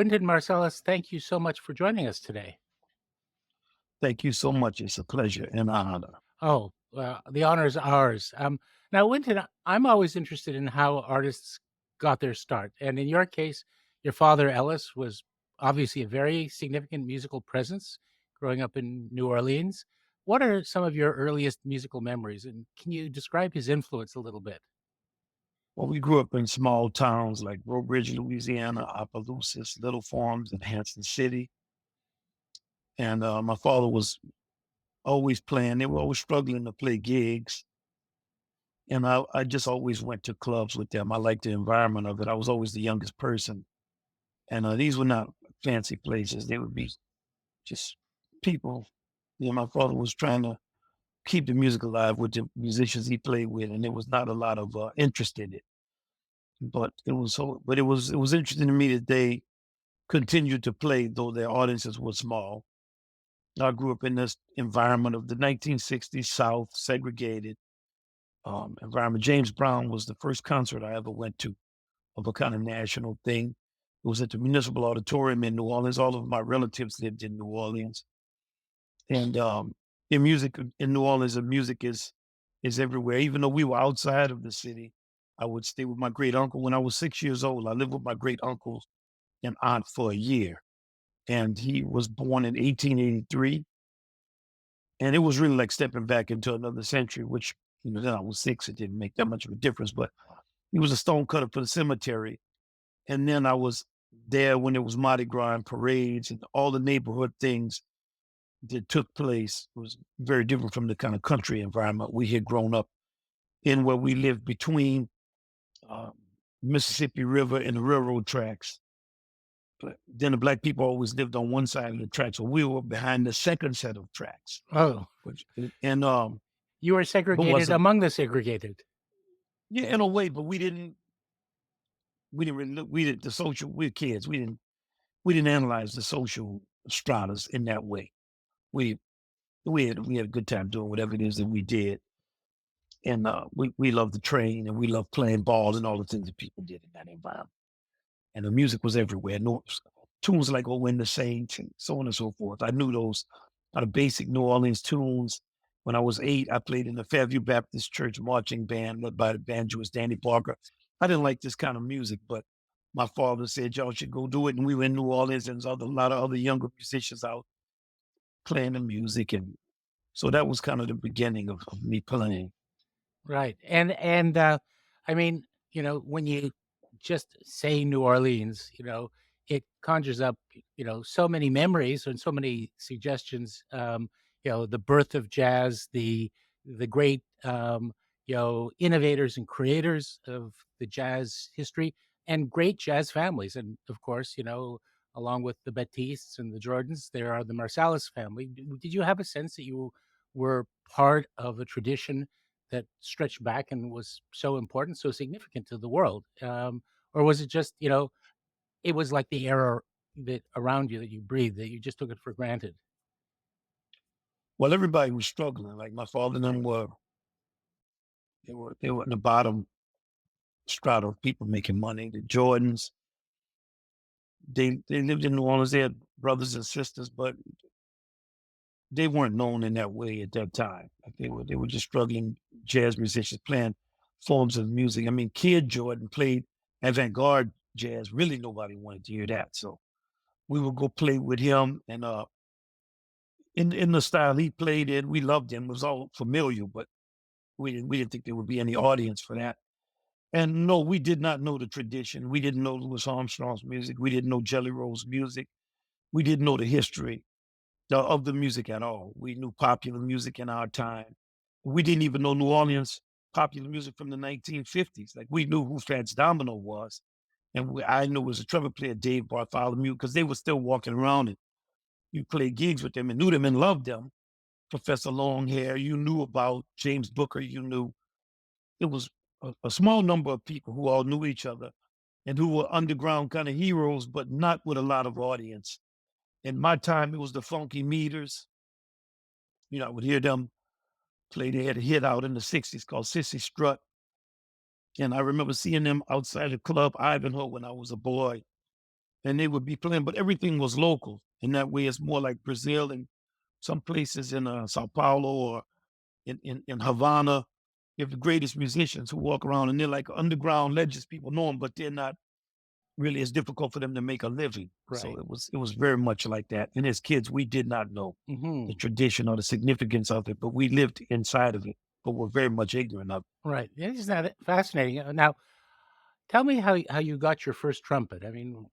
Wynton Marsalis, thank you so much for joining us today. Thank you so much. It's a pleasure and an honor. Oh, the honor is ours. Now, Wynton, I'm always interested in how artists got their start. And in your case, your father, Ellis, was obviously a very significant musical presence growing up in New Orleans. What are some of your earliest musical memories? And can you describe his influence a little bit? Well, we grew up in small towns like Breaux Bridge, Louisiana, Opelousas, Little Farms, and Hampton City. And my father was always playing. They were always struggling to play gigs. And I just always went to clubs with them. I liked the environment of it. I was always the youngest person. And these were not fancy places. They would be just people. My father was trying to keep the music alive with the musicians he played with. And there was not a lot of interest in it. But it was interesting to me that they continued to play, though their audiences were small. I grew up in this environment of the 1960s South, segregated environment. James Brown was the first concert I ever went to of a kind of national thing. It was at the Municipal Auditorium in New Orleans. All of my relatives lived in New Orleans, and in music in New Orleans, the music is everywhere. Even though we were outside of the city, I would stay with my great uncle. When I was 6 years old, I lived with my great uncle and aunt for a year, and he was born in 1883. And it was really like stepping back into another century, which, then I was six. It didn't make that much of a difference, but he was a stone cutter for the cemetery. And then I was there when it was Mardi Gras and parades and all the neighborhood things that took place. It was very different from the kind of country environment we had grown up in, where we lived between uh, Mississippi River and the railroad tracks. But then the black people always lived on one side of the tracks, so we were behind the second set of tracks. Oh, Which and you were but segregated wasn't among the segregated. yeah, in a way, but we didn't really look, we did the social we're kids. We didn't analyze the social stratas in that way. We we had a good time doing whatever it is that we did. And we loved the train and we loved playing ball and all the things that people did in that environment. And the music was everywhere. No tunes like "Oh When the Saints" and so on and so forth. I knew those kind of basic New Orleans tunes. When I was 8, I played in the Fairview Baptist Church marching band led by the banjoist Danny Parker. I didn't like this kind of music, but my father said y'all should go do it. And we were in New Orleans, and there's a lot of other younger musicians out playing the music. And so that was kind of the beginning of me playing. Right, I mean, when you just say New Orleans, it conjures up, so many memories and so many suggestions, the birth of jazz, the great, innovators and creators of the jazz history, and great jazz families, and, of course, along with the Batistes and the Jordans, there are the Marsalis family. Did you have a sense that you were part of a tradition that stretched back and was so important, so significant to the world? Or was it just, it was like the air that around you that you breathed, that you just took it for granted? Well, everybody was struggling. Like my father and them they were in the bottom strata of people making money. The Jordans, they lived in New Orleans. They had brothers and sisters, but they weren't known in that way at that time. Like they were just struggling jazz musicians playing forms of music. I mean, Kid Jordan played avant-garde jazz. Really, nobody wanted to hear that. So we would go play with him, and in the style he played in, we loved him. It was all familiar, but we didn't think there would be any audience for that. And no, we did not know the tradition. We didn't know Louis Armstrong's music. We didn't know Jelly Roll's music. We didn't know the history of the music at all. We knew popular music in our time. We didn't even know New Orleans popular music from the 1950s. Like we knew who Fats Domino was, and I knew it was a trumpet player, Dave Bartholomew, because they were still walking around and you played gigs with them and knew them and loved them. Professor Longhair, you knew about James Booker, you knew it was a small number of people who all knew each other and who were underground kind of heroes, but not with a lot of audience. In my time, it was the Funky Meters. I would hear them play. They had a hit out in the 60s called Sissy Strut. And I remember seeing them outside the club Ivanhoe when I was a boy. and they would be playing, but everything was local. In that way, it's more like Brazil and some places in Sao Paulo or in Havana. You have the greatest musicians who walk around and they're like underground legends. People know them, but they're not really it's difficult for them to make a living. So Right. it was very much like that. And as kids, we did not know the Hmm. tradition or the significance of it, but we lived inside of it, but we're very much ignorant of it. Right. Yeah, isn't that fascinating? Now, tell me how you got your first trumpet. I mean,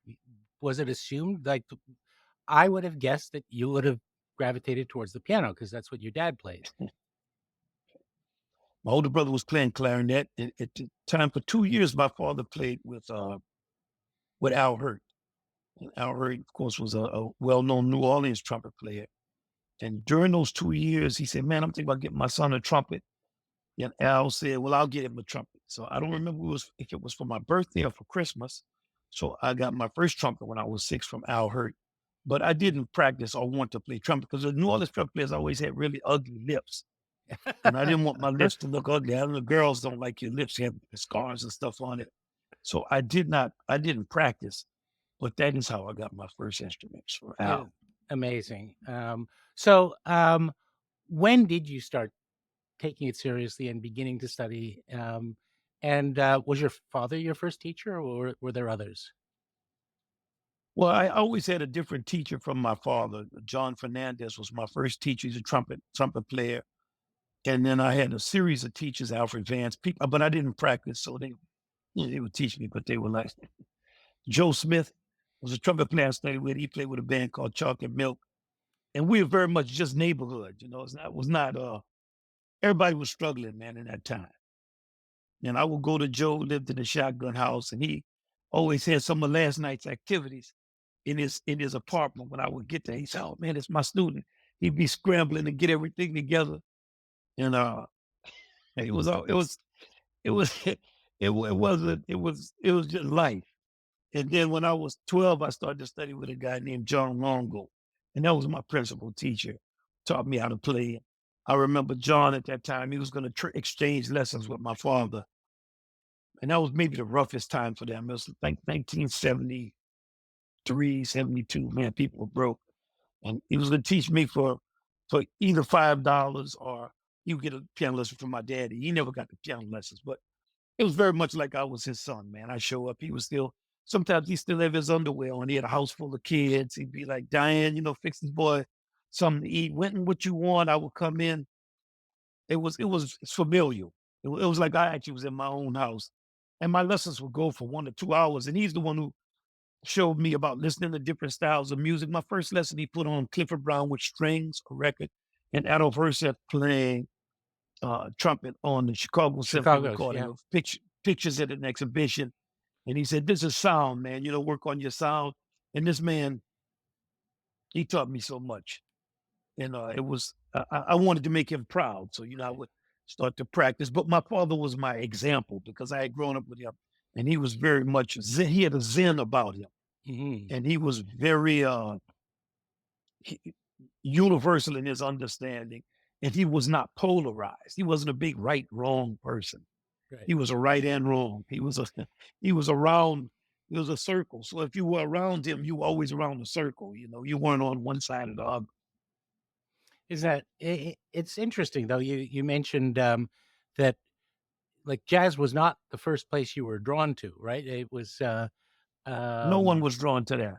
was it assumed like I would have guessed that you would have gravitated towards the piano because that's what your dad played. My older brother was playing clarinet. At the time, for 2 years, my father played with Al Hurt. And Al Hurt, of course, was a well-known New Orleans trumpet player. And during those 2 years, he said, "Man, I'm thinking about getting my son a trumpet." And Al said, "Well, I'll get him a trumpet." So I don't remember if it was for my birthday or for Christmas. So I got my first trumpet when I was 6 from Al Hurt. But I didn't practice or want to play trumpet because the New Orleans trumpet players always had really ugly lips. And I didn't want my lips to look ugly. I know the girls don't like your lips, you have scars and stuff on it. So I didn't practice, but that is how I got my first instruments from Yeah, Al. amazing. So, when did you start taking it seriously and beginning to study? And was your father your first teacher, or were there others? Well, I always had a different teacher from my father. John Fernandez was my first teacher. He's a trumpet player. And then I had a series of teachers, Alfred Vance, people, but I didn't practice, so they would teach me, but they were like Joe Smith was a trumpet player I studied with. He played with a band called Chocolate Milk. And we were very much just neighborhood, it was not everybody was struggling, man, in that time. And I would go to Joe, lived in a shotgun house, and he always had some of last night's activities in his apartment. When I would get there, he said, "Oh man, it's my student." He'd be scrambling to get everything together. And it was all it was it was just life. And then when I was 12, I started to study with a guy named John Longo. And that was my principal teacher. Taught me how to play. I remember John at that time, he was going to exchange lessons with my father. And that was maybe the roughest time for them. It was like 1973, 72. Man, people were broke. And he was going to teach me for either $5 or he would get a piano lesson from my daddy. He never got the piano lessons, but it was very much like I was his son, man. I show up, he was still sometimes he still have his underwear on. He had a house full of kids. He'd be like, "Diane, fix this boy something to eat. When what you want?" I would come in. It was familial. It was like I actually was in my own house. And my lessons would go for 1 to 2 hours. And he's the one who showed me about listening to different styles of music. My first lesson, he put on Clifford Brown with strings, a record, and Adolph Herseth playing trumpet on the Chicago Symphony Chicago's, recording yeah. of pictures at an exhibition. And he said, "This is sound, man. Work on your sound." And this man, he taught me so much. And it was, I wanted to make him proud. So, I would start to practice. But my father was my example because I had grown up with him. And he was very much, he had a zen about him. Hmm. And he was very he- universal in his understanding. And he was not polarized. He wasn't a big right, wrong person. Right. He was a right and wrong. He was around. It was a circle. So if you were around him, you were always around the circle. You weren't on one side or the other. Is that it's interesting though. You mentioned that like jazz was not the first place you were drawn to, right? It was No one um was drawn to that.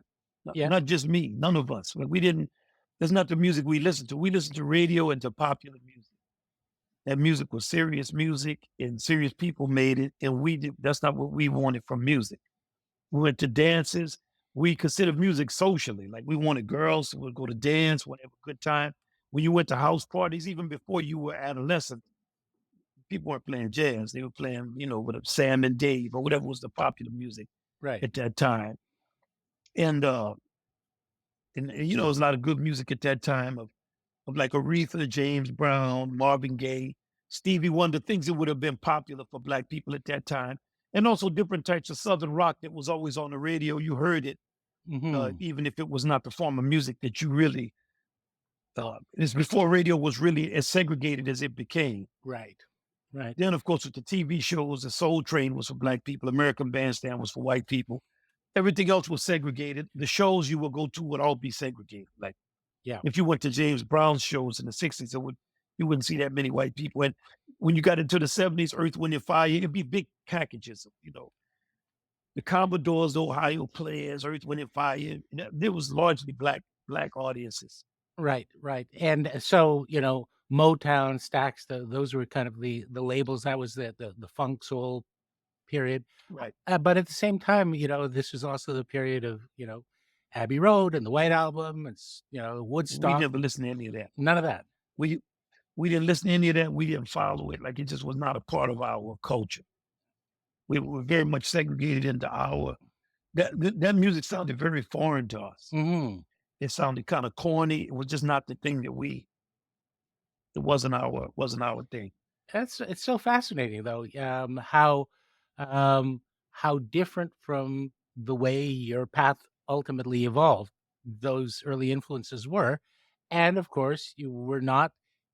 yeah. Not just me. None of us. We didn't. That's not the music we listened to. We listened to radio and to popular music. That music was serious music, and serious people made it. And we did. That's not what we wanted from music. We went to dances. We considered music socially. Like we wanted girls who would go to dance, would have a good time. When you went to house parties, even before you were adolescent, people weren't playing jazz. They were playing, with Sam and Dave or whatever was the popular music Right. at that time. And there's a lot of good music at that time of like Aretha, James Brown, Marvin Gaye, Stevie Wonder, things that would have been popular for black people at that time. And also different types of Southern rock that was always on the radio. You heard it Hmm. even if it was not the form of music that you really it's before radio was really as segregated as it became. Right. Right. Then, of course, with the TV shows, the Soul Train was for black people, American Bandstand was for white people. Everything else was segregated. The shows you would go to would all be segregated. Like Yeah. if you went to James Brown shows in the 60s, you wouldn't see that many white people. And when you got into the 70s, Earth, Wind and Fire, it'd be big packages of, the Commodores, the Ohio Players, Earth, Wind and Fire. There was largely black audiences. Right, right. And so, Motown, Stax, those were kind of the labels. That was the funk soul period. Right. But at the same time, this was also the period of, Abbey Road and the White Album and, We Woodstock. never listened to any of that. None of that. We we didn't listen to any of that. We didn't follow it. Like it just was not a part of our culture. We were very much segregated into our that music sounded very foreign to us. Hmm. It sounded kind of corny. It was just not the thing it wasn't our thing. It's so fascinating though, um, how different from the way your path ultimately evolved those early influences were, and of course, you were not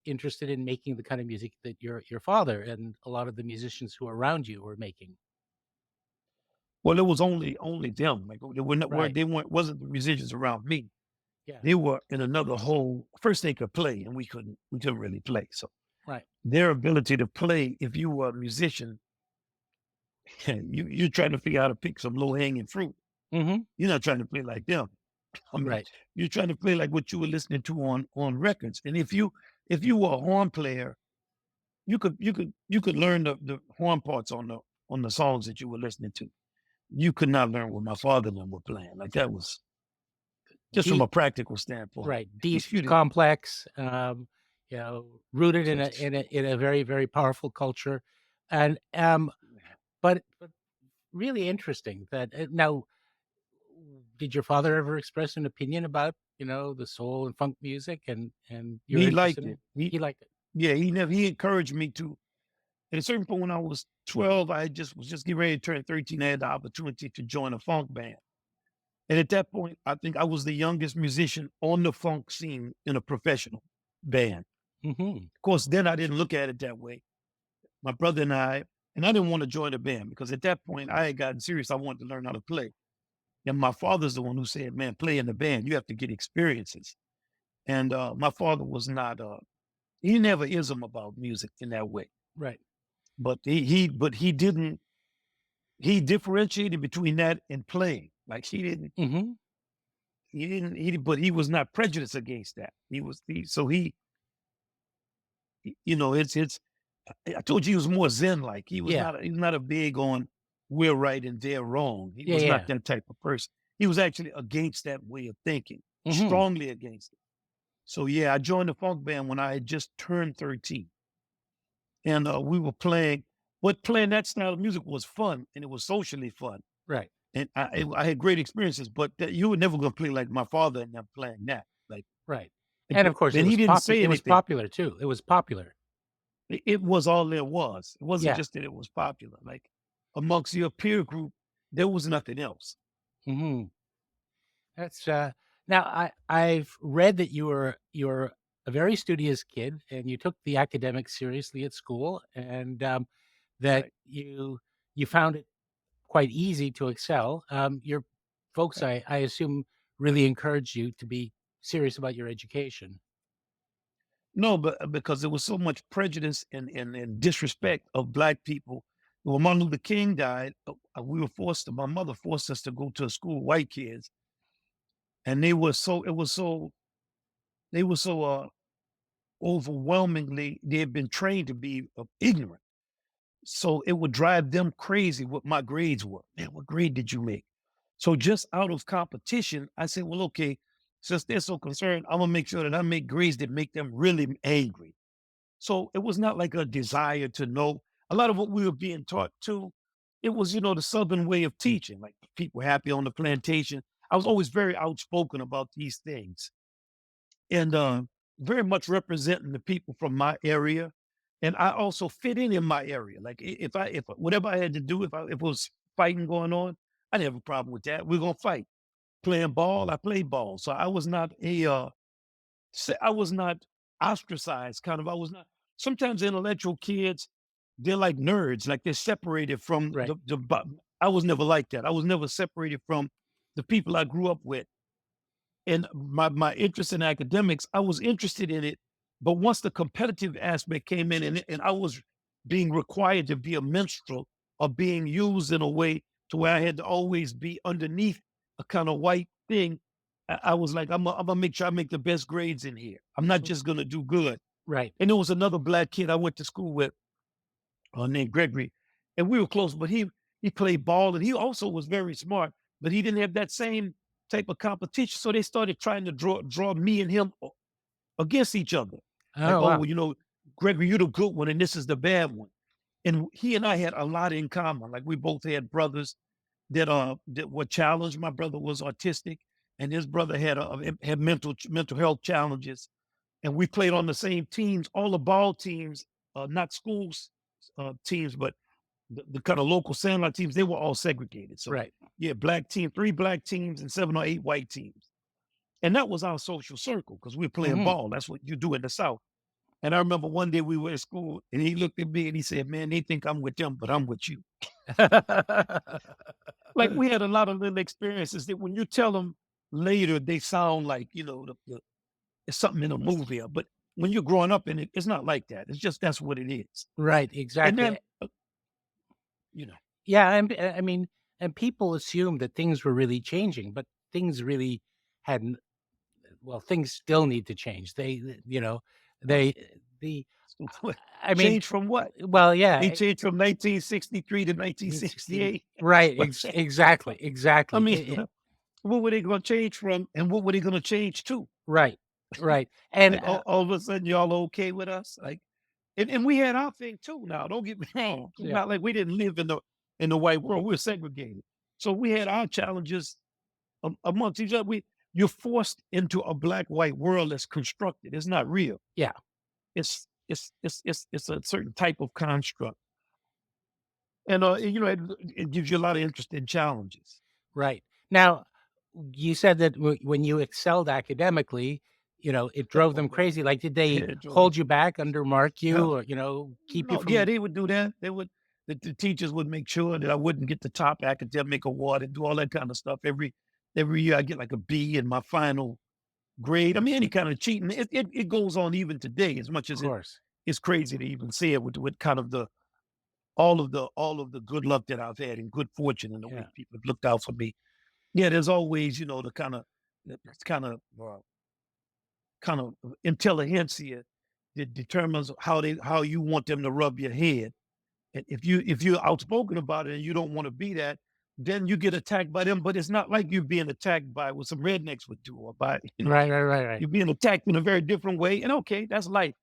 interested in making the kind of music that your father and a lot of the musicians who are around you were making. Well, it was only them. Like they were not, were Right. they weren't wasn't the musicians around me. Yeah. They were in another whole. First, they could play, and we couldn't really play. So Right. their ability to play, if you were a musician, you're trying to figure out how to pick some low hanging fruit. Hmm. You're not trying to play like them. I mean, Right. you're trying to play like what you were listening to on records. And if you were a horn player, you could learn the horn parts on the songs that you were listening to. You could not learn what my father and them were playing. Like that was just from a Deep. practical standpoint. Right. Deep, You didn't- complex. Rooted in a just- in a in a very very powerful culture, and but really interesting that now. Did your father ever express an opinion about the soul and funk music and your he interest liked in it? it. He He liked it. Yeah, he encouraged me to. At a certain point when I was 12, I was just getting ready to turn 13. I had the opportunity to join a funk band. And at that point, I think I was the youngest musician on the funk scene in a professional band. Hmm. Of course, then I didn't look at it that way. My brother and I didn't want to join the band because at that point I had gotten serious. I wanted to learn how to play. And my father's the one who said, man, play in the band. You have to get experiences. And my father was not, he never ism about music in that way. Right. But he didn't, he differentiated between that and playing. Like Hmm. but he was not prejudiced against that. It's I told you he was more zen like. Yeah. He was not a big on we're right and they're wrong. He Yeah. was not Yeah. that type of person. He was actually against that way of thinking, Hmm. strongly against it. So yeah, I joined the funk band when I had just turned 13. And we were playing, but playing that style of music was fun and it was socially fun. Right. And I had great experiences, but that you were never gonna play like my father and them playing that. Like, Right. And of course, and he didn't say it was anything. popular too. It was popular. It was all there was. It wasn't Yeah. just that it was popular. Like amongst your peer group, there was nothing else. Hmm. That's now I've read that you're a very studious kid and you took the academics seriously at school, and that Right. you found it quite easy to excel. Your folks, Right. I assume, really encouraged you to be serious about your education. No, but because there was so much prejudice and disrespect of black people. When Martin Luther King died, my mother forced us to go to a school with white kids. And they were so overwhelmingly, they had been trained to be ignorant. So it would drive them crazy what my grades were. Man, what grade did you make? So just out of competition, I said, well, okay, since they're so concerned, I'm gonna make sure that I make grades that make them really angry. So it was not like a desire to know. A lot of what we were being taught too, it was, the Southern way of teaching, like people happy on the plantation. I was always very outspoken about these things and very much representing the people from my area. And I also fit in my area. Like if whatever I had to do, if it was fighting going on, I didn't have a problem with that. We're gonna fight. Playing ball, I played ball, so I was not ostracized. Kind of, I was not. Sometimes intellectual kids, they're like nerds, like they're separated from Right. the. I was never like that. I was never separated from the people I grew up with. And my interest in academics, I was interested in it, but once the competitive aspect came in and I was being required to be a minstrel or being used in a way to where I had to always be underneath a kind of white thing, I was like, I'm gonna make sure I make the best grades in here. I'm not R just gonna do good. right. And there was another black kid I went to school with named Gregory, and we were close, but he played ball and he also was very smart, but he didn't have that same type of competition. So they started trying to draw me and him against each other. Like, Oh, oh, wow. well, Gregory, you're the good one, and this is the bad one. And he and I had a lot in common. Like we both had brothers that were challenged. My brother was autistic, and his brother had mental health challenges. And we played on the same teams, all the ball teams, not schools teams, but the kind of local sandlot teams. They were all segregated. So Right. yeah, black team, 3 black teams, and 7 or 8 white teams. And that was our social circle because we were playing Mhm. ball. That's what you do in the South. And I remember one day we were at school and he looked at me and he said, "Man, they think I'm with them, but I'm with you." Like we had a lot of little experiences that when you tell them later, they sound like, it's something in a movie. But when you're growing up in it, it's not like that. It's just that's what it is. Right, And exactly. then, you know, Yeah, and I mean, and people assume that things were really changing, but things really hadn't. Well, things still need to change. You know, uh, they the what I mean, changed from what? well, He yeah, changed from 1963 to 1960, 1968. right, But exactly, I exactly. mean, what were they going to change from, and what were they going to change to? Right, right, and Like all of a sudden, y'all okay with us? Like, and we had our thing too. Now, don't get me wrong. It's yeah, not like we didn't live in the white world. We are segregated, so we had our challenges amongst each other. You're forced into a black white world that's constructed. It's not real. yeah, It's a certain type of construct, and it gives you a lot of interesting challenges. right. Now, you said that when you excelled academically, it drove Oh them man, crazy. Like, did they yeah, Jordan. hold you back, undermark Yeah. you, or keep you No, yeah, from? they would do that. They would the teachers would make sure that I wouldn't get the top academic award and do all that kind of stuff. Every year I get like a B in my final grade. I mean, any kind of cheating. It goes on even today, as much Of as it course, is crazy to even say it with kind of the all of the good luck that I've had and good fortune and the way yeah, people have looked out for me. Yeah, there's always, the kind of intelligentsia that determines how you want them to rub your head. And if you're outspoken about it and you don't want to be that, then you get attacked by them. But it's not like you're being attacked by what some rednecks would do, or by right, right, right, right. you're being attacked in a very different way. And okay, that's life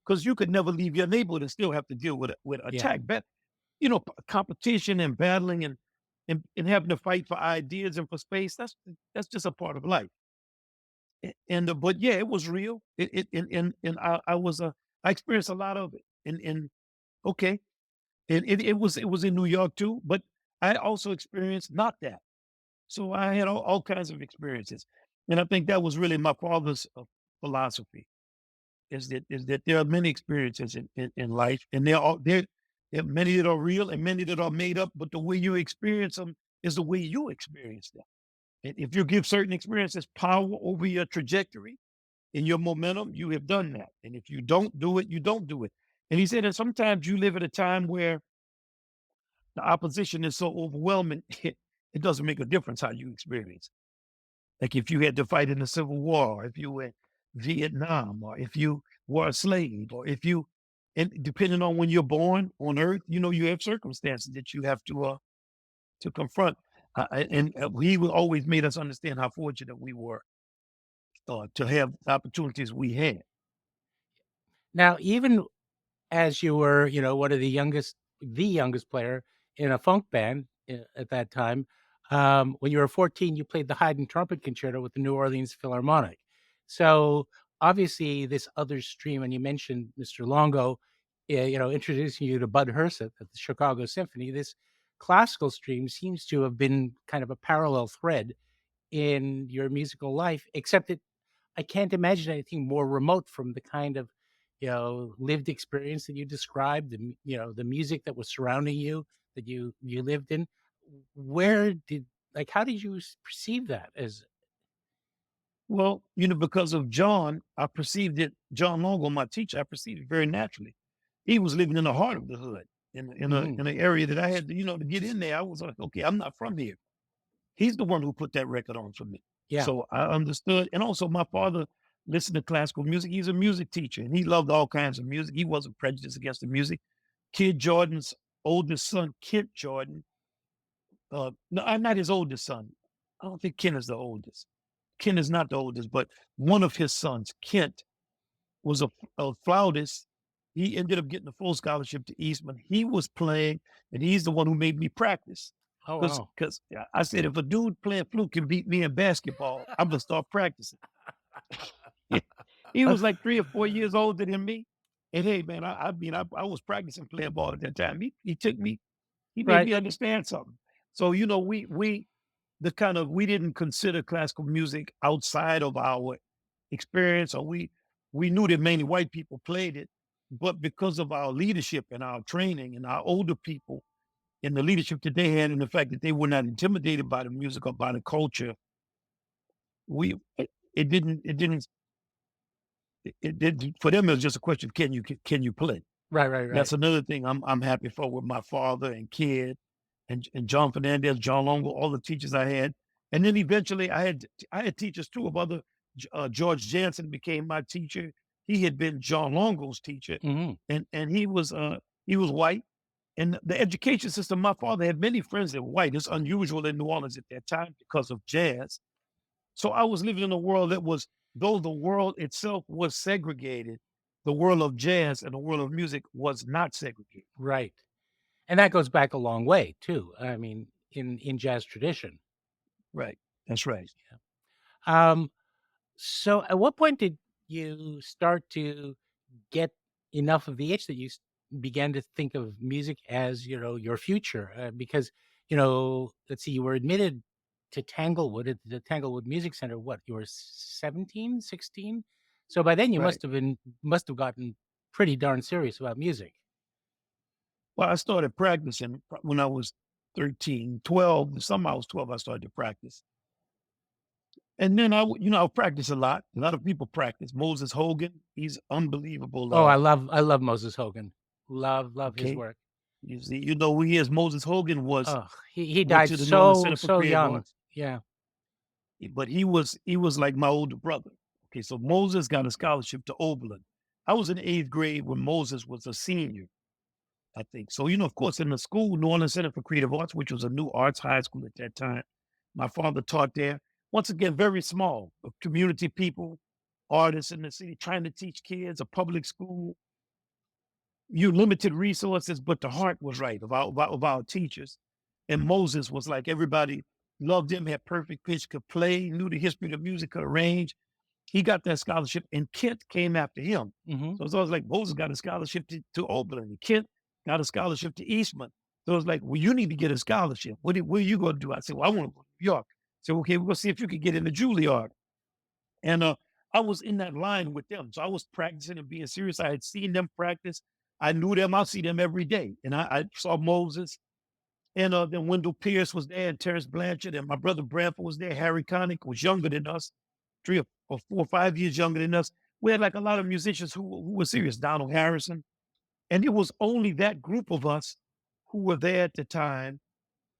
because you could never leave your neighborhood and still have to deal with Yeah. attack. But competition and battling and having to fight for ideas and for space. That's just a part of life. But yeah, it was real. And I experienced a lot of it. And okay, and it was in New York too, but I also experienced not that. So I had all kinds of experiences, and I think that was really my father's philosophy is that there are many experiences in life, and there are many that are real and many that are made up. But the way you experience them is the way you experience them. And if you give certain experiences power over your trajectory and your momentum, you have done that. And if you don't do it, you don't do it. And he said that sometimes you live at a time where the opposition is so overwhelming, it doesn't make a difference how you experience. Like if you had to fight in the Civil War, or if you were in Vietnam, or if you were a slave, and depending on when you're born on Earth, you have circumstances that you have to confront. He always made us understand how fortunate we were to have the opportunities we had. Now, even as you were, one of the youngest player in a funk band at that time. When you were 14, you played the Haydn Trumpet Concerto with the New Orleans Philharmonic. So obviously, this other stream, and you mentioned Mr. Longo, introducing you to Bud Herseth at the Chicago Symphony. This classical stream seems to have been kind of a parallel thread in your musical life, except that I can't imagine anything more remote from the kind of, lived experience that you described, the music that was surrounding you that you lived in. where did like, how did you perceive that as Well, because of John, I perceived it. John Longo, my teacher, I perceived it very naturally. He was living in the heart of the hood, Mhm. in an area that I had to, to get in there. I was like, okay, I'm not from here. He's the one who put that record on for me. Yeah. So I understood. And also, my father listened to classical music. He's a music teacher, and he loved all kinds of music. He wasn't prejudiced against the music. Kid Jordan's oldest son, Kent Jordan. No, I'm not his oldest son. I don't think Ken is the oldest. Ken is not the oldest, but one of his sons, Kent, was a flautist. He ended up getting a full scholarship to Eastman. He was playing, and he's the one who made me practice. Oh, Because wow. I said, if a dude playing flute can beat me in basketball, I'm gonna start practicing. He was like 3 or 4 years older than me. And hey, man, I was practicing playing ball at that time. He took me, he made Right. me understand something. So, we didn't consider classical music outside of our experience, or we knew that mainly white people played it, but because of our leadership and our training and our older people and the leadership that they had and the fact that they were not intimidated by the music or by the culture, we it didn't for them. It was just a question: can you play? Right, right, right. That's another thing I'm happy for with my father and kid and John Fernandez, John Longo, all the teachers I had. And then eventually I had teachers too of other George Jansen became my teacher. He had been John Longo's teacher, Mhm. and he was white. And the education system, my father had many friends that were white. It's unusual in New Orleans at that time because of jazz. So I was living in a world that was, though the world itself was segregated, the world of jazz and the world of music was not segregated. Right. And that goes back a long way too. I mean, in jazz tradition. Right. That's right. Um, so at what point did you start to get enough of the itch that you began to think of music as, your future? Because, let's see, you were admitted to Tanglewood at the Tanglewood Music Center. What, you were 17, 16? So by then you Right. must have gotten pretty darn serious about music. Well, I started practicing when I was 13, 12. Some I was 12, I started to practice. And then I practice a lot. A lot of people practice. Moses Hogan, he's unbelievable. Oh, I love Moses Hogan. Love his Okay. work. You see, who he is. Moses Hogan Oh, he went died to the New Orleans so Center for so Creative young. Arts, Yeah. but he was like my older brother. Okay, so Moses got a scholarship to Oberlin. I was in 8th grade when Moses was a senior, I think. So, of course, in the school, New Orleans Center for Creative Arts, which was a new arts high school at that time, my father taught there. Once again, very small, community people, artists in the city, trying to teach kids, a public school. You limited resources, but the heart was right of our teachers. And Moses was like everybody loved him, had perfect pitch, could play, knew the history of music, could arrange. He got that scholarship, and Kent came after him. Mhm. So it's always like Moses got a scholarship to Oberlin, and Kent got a scholarship to Eastman. So it's like, well, you need to get a scholarship. What are you going to do? I said, well, I want to go to New York. So okay, we're going to see if you can get into Juilliard. And I was in that line with them. So I was practicing and being serious. I had seen them practice. I knew them. I see them every day. And I saw Moses. And then Wendell Pierce was there, and Terrence Blanchard, and my brother Bradford was there. Harry Connick was younger than us, 3 or 4 or 5 years younger than us. We had like a lot of musicians who were serious, Donald Harrison. And it was only that group of us who were there at the time,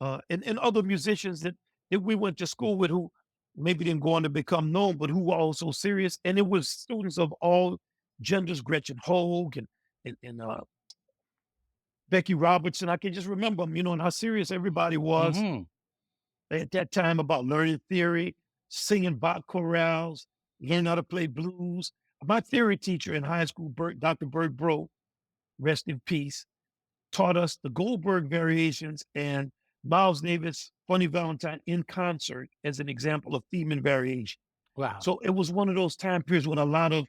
and other musicians that we went to school with who maybe didn't go on to become known, but who were also serious. And it was students of all genders, Gretchen Hogue and Becky Robertson. I can just remember them, and how serious everybody was Mhm. at that time about learning theory, singing Bach chorales, learning how to play blues. My theory teacher in high school, Dr. Bert Bro, rest in peace, taught us the Goldberg variations and Miles Davis' Funny Valentine in concert as an example of theme and variation. Wow. So it was one of those time periods when a lot of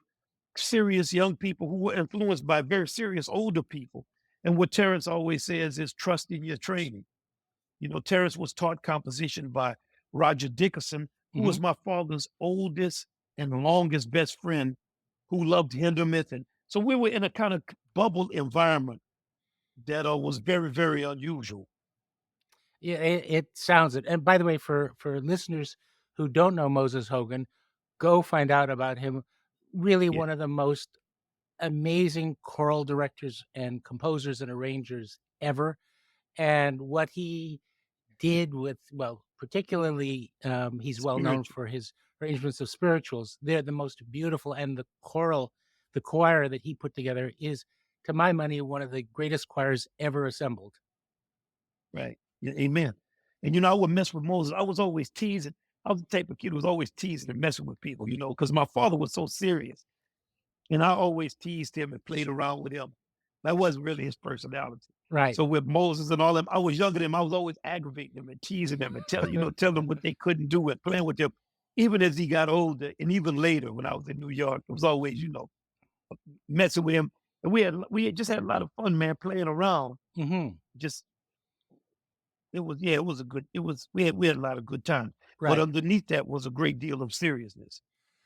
serious young people who were influenced by very serious older people. And what Terrence always says is trust in your training. Terrence was taught composition by Roger Dickerson, who was Mhm. my father's oldest and longest best friend, who loved Hindemith. And so we were in a kind of bubble environment that was very, very unusual. Yeah, it sounds it. And by the way, for listeners who don't know Moses Hogan, go find out about him. Really Yeah, one of the most amazing choral directors and composers and arrangers ever. And what he did with, well, particularly, he's well known spiritual. for his arrangements of spirituals. They're the most beautiful, and the choir that he put together is, to my money, one of the greatest choirs ever assembled. Right. Yeah, amen. And I would mess with Moses. I was always teasing. I was the type of kid who was always teasing and messing with people, because my father was so serious. And I always teased him and played around with him. That wasn't really his personality. Right. So with Moses and all them, I was younger than him. I was always aggravating them and teasing them and telling them what they couldn't do and playing with them. Even as he got older, and even later when I was in New York, it was always, messing with him. And we had just had a lot of fun, man, playing around. Mhm. Just it was a good we had a lot of good times. But Right. underneath that was a great deal of seriousness.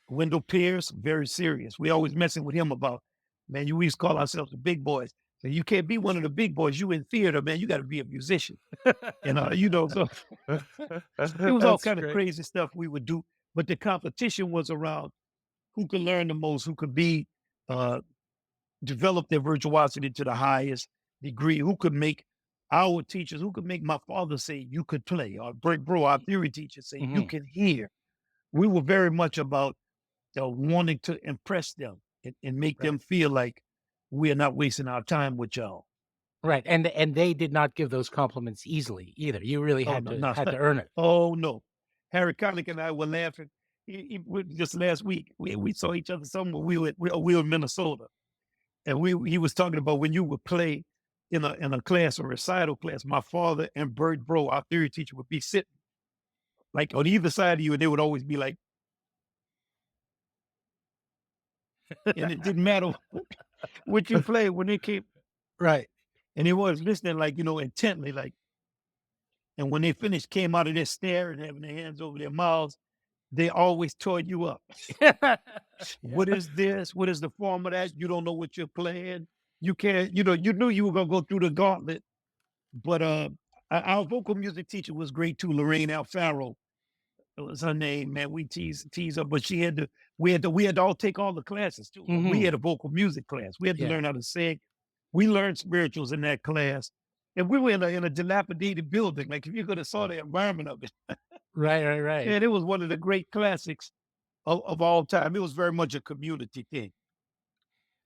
Wendell Pierce, very serious. We always messing with him about, man, we used to call ourselves the big boys. So you can't be one of the big boys. You in theater, man. You got to be a musician. So it was all That's kind of great. crazy stuff we would do. But the competition was around who could learn the most, who could uh, develop their virtuosity to the highest degree, who could make my father say, you could play, or Break Bro, our theory teacher, say, you Mhm. can hear. We were very much about wanting to impress them and make Right. them feel like we're not wasting our time with y'all. Right, and they did not give those compliments easily either. You really Oh had no, to no, had to earn it. oh no. Harry Connick and I were laughing. Just last week, we saw each other somewhere. We were in Minnesota, and he was talking about when you would play in a class, a recital class. My father and Bert Bro, our theory teacher, would be sitting like on either side of you, and they would always be like, and it didn't matter what you played when they came, Right. and they was listening like intently, like. And when they finished, came out of there staring, having their hands over their mouths, they always tore you up. Yeah. What is this? What is the form of that? You don't know what you're playing. You can't, you knew you were gonna go through the gauntlet. But our vocal music teacher was great too, Lorraine Alfaro. That was her name, man. We tease her, but we had to all take all the classes too. We Mhm. had a vocal music class. We had to Yeah. learn how to sing. We learned spirituals in that class. And we were in a dilapidated building. Like if you could have saw the environment of it, Right, right, right. and it was one of the great classics of all time. It was very much a community thing.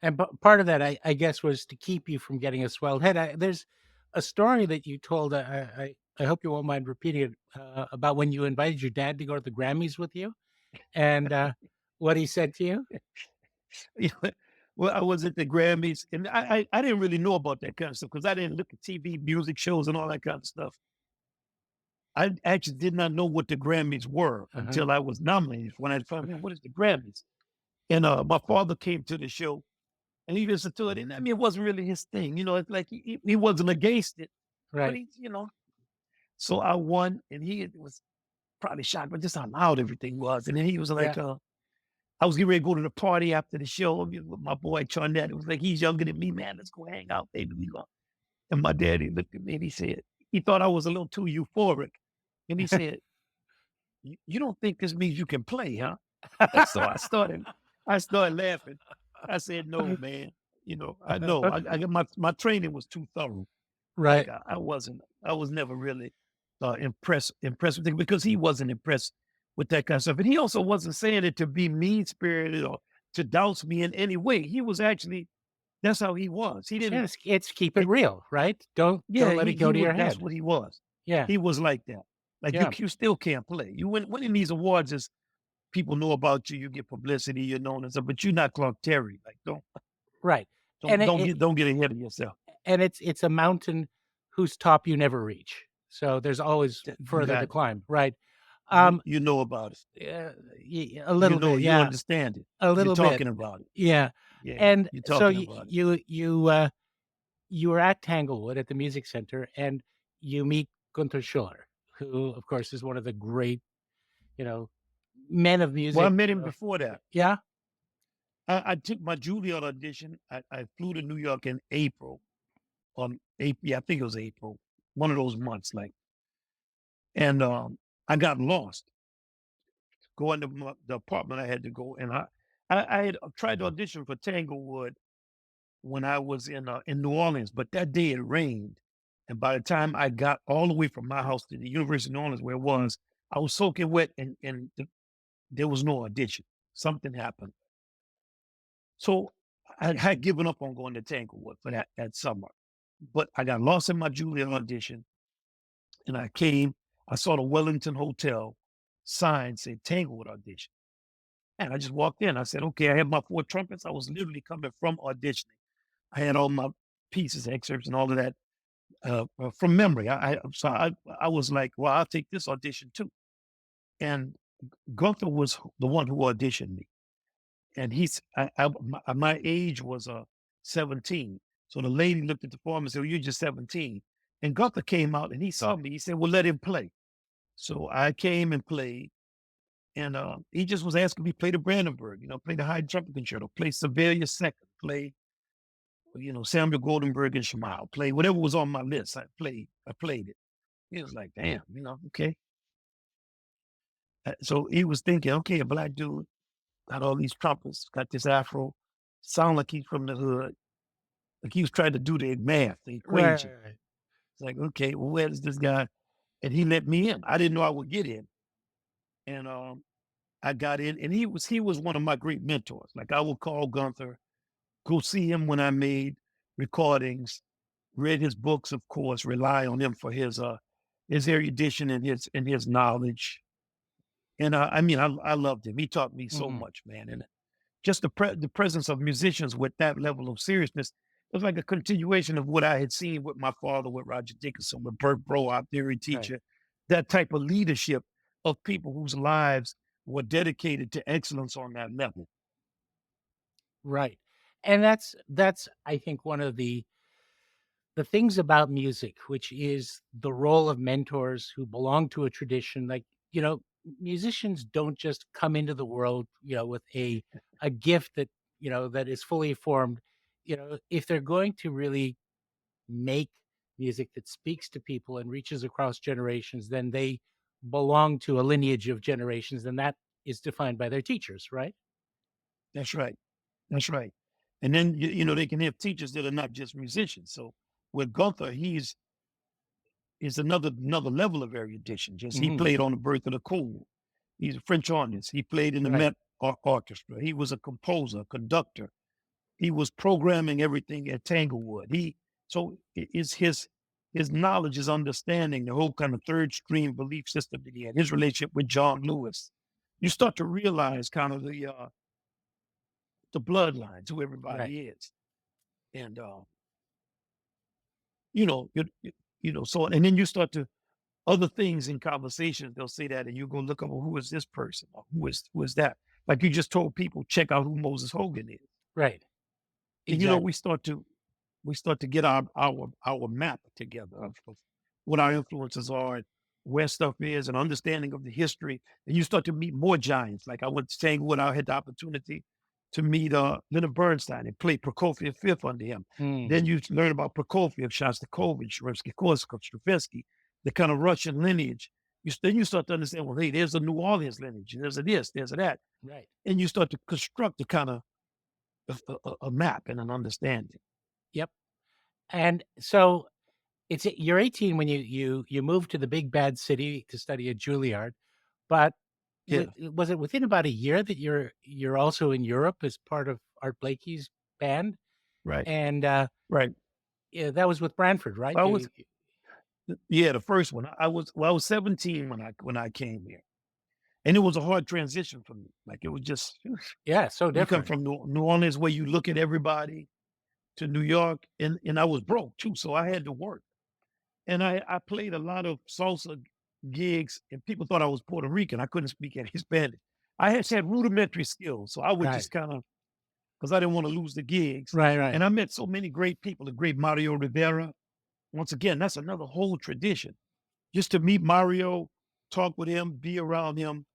And part of that, I guess, was to keep you from getting a swelled head. There's a story that you told, I hope you won't mind repeating it, about when you invited your dad to go to the Grammys with you and, what he said to you? Yeah. Well, I was at the Grammys, and I didn't really know about that kind of stuff because I didn't look at TV, music shows, and all that kind of stuff. I actually did not know what the Grammys were Uh-huh. until I was nominated. When I found out, what is the Grammys? And my father came to the show, and he listened to it. And I mean, it wasn't really his thing. It's like he wasn't against it, but Right. So I won, and he was probably shocked, but just how loud everything was. And then he was like, Yeah. I was getting ready to go to the party after the show with my boy Charnette. It was like, he's younger than me, man. Let's go hang out, baby. And my daddy looked at me and he said, he thought I was a little too euphoric. And he said, you don't think this means you can play, huh? So I started laughing. I said, no, man. I know. I got my training was too thorough. Like Right. I was never really impressed with it because he wasn't impressed with that kind of stuff. And he also wasn't saying it to be mean spirited or to douse me in any way. He was actually that's how he was. He Yeah, didn't it's keep it it, real, right? Don't yeah, let it he go to was your that's head. what he was. Yeah. He was like that. Like you Yeah. you still can't play. You winning these awards is people know about you, you get publicity, you're known and stuff, but you're not Clark Terry. Like don't Right. don't And don't get don't get ahead of yourself. it's a mountain whose top you never reach. So there's always You further to got climb, right? you Um, you know about it. a little bit, You yeah, understand it. a You're little bit, talking about it. yeah. Yeah, And you're so talking about it. you were at Tanglewood at the music center, and you meet Gunther Schuller, who, of course, is one of the great, you know, men of Well, I music. met him before that. Yeah, I took my Juilliard audition. I flew to New York in April. On April, yeah, I think it was April. One of those months, like, and I got lost going to the apartment I had to go, and I had tried to audition for Tanglewood when I was in New Orleans, but that day it rained, and by the time I got all the way from my house to the University of New Orleans where it was, I was soaking wet, and there was no audition. Something happened, so I had given up on going to Tanglewood for that summer. But I got lost in my Juilliard audition, and I came. I saw the Wellington Hotel sign said Tanglewood audition, and I just walked in. I said, "Okay." I had my four trumpets. I was literally coming from auditioning. I had all my pieces, excerpts, and all of that from memory. I was like, well, I'll take this audition too. And Gunther was the one who auditioned me, and my age was 17. So the lady looked at the form and said, well, "You're just 17." And Gunther came out and he saw me. He said, "Well, let him play." So I came and played, and he just was asking me to play the Brandenburg, play the High Trumpet Concerto, play Sibelius Second, play Samuel Goldenberg and Shemaiah, play whatever was on my list. I played it. He was like, "Damn, okay." So he was thinking, okay, a black dude got all these trumpets, got this afro, sound like he's from the hood. Like he was trying to do the math, the Right, equation. right, right. It's like, okay, well, where is this guy? And he let me in. I didn't know I would get in. And I got in, and he was one of my great mentors. Like I would call Gunther, go see him when I made recordings, read his books, of course, rely on him for his erudition and his knowledge. And I mean, I loved him. He taught me so Mhm. much, man. And just the presence of musicians with that level of seriousness was like a continuation of what I had seen with my father, with Roger Dickinson, with Burt Bro, our theory Right, teacher. That type of leadership of people whose lives were dedicated to excellence on that level. right. And that's I think one of the things about music, which is the role of mentors who belong to a tradition. Like, musicians don't just come into the world, with a gift that is fully formed. If they're going to really make music that speaks to people and reaches across generations, then they belong to a lineage of generations, and that is defined by their teachers, right? That's right. That's right. And then they can have teachers that are not just musicians. So with Gunther, he's another level of erudition. Just he Mhm. played on the Birth of the Cool. He's a French hornist. He played in the Right, Met Orchestra. He was a composer, conductor. He was programming everything at Tanglewood. Is his knowledge, his understanding, the whole kind of third stream belief system that he had, his relationship with John Lewis. You start to realize kind of the bloodlines, who right. everybody is. And you know, so and then you start to other things in conversations, they'll say that, and you go look up, well, who is this person? Or who is that? Like you just told people, check out who Moses Hogan is. Right. And Exactly. we start to get our map together of what our influences are and where stuff is, and understanding of the history. And you start to meet more giants. Like I went to Tanglewood, I had the opportunity to meet Leonard Bernstein and play Prokofiev fifth under him. Then Mhm. you learn about Prokofiev, Shostakovich, Rimsky-Korsakov, Stravinsky, the kind of Russian lineage. Then you start to understand, well, hey, there's a New Orleans lineage, there's a this, there's a that, Right. and you start to construct a kind of a map and an understanding. Yep. And so you're 18 when you move to the big bad city to study at Juilliard, but Yeah, was it within about a year that you're also in Europe as part of Art Blakey's band? right, And, right. yeah, that was with Branford, right? I was yeah, the first one. I was 17 when I came here, and it was a hard transition for me. Like it was just Yeah, so you come different. from New Orleans where you look at everybody to New York, and I was broke too, so I had to work. And I played a lot of salsa gigs, and people thought I was Puerto Rican. I couldn't speak any Spanish. I had rudimentary skills, so I would Right. just kind of because I didn't want to lose the gigs. Right, right. And I met so many great people, the great Mario Rivera. Once again, that's another whole tradition. Just to meet Mario, talk with him, be around him,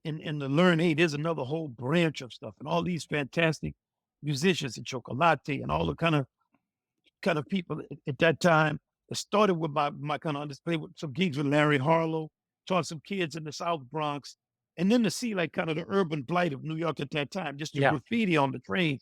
and to learn, hey, there's another whole branch of stuff, and all these fantastic musicians and Chocolate and all the kind of people at that time. It started with my kind of understanding with some gigs with Larry Harlow, taught some kids in the South Bronx, and then to see like kind of the urban blight of New York at that time, just the Yeah. graffiti on the train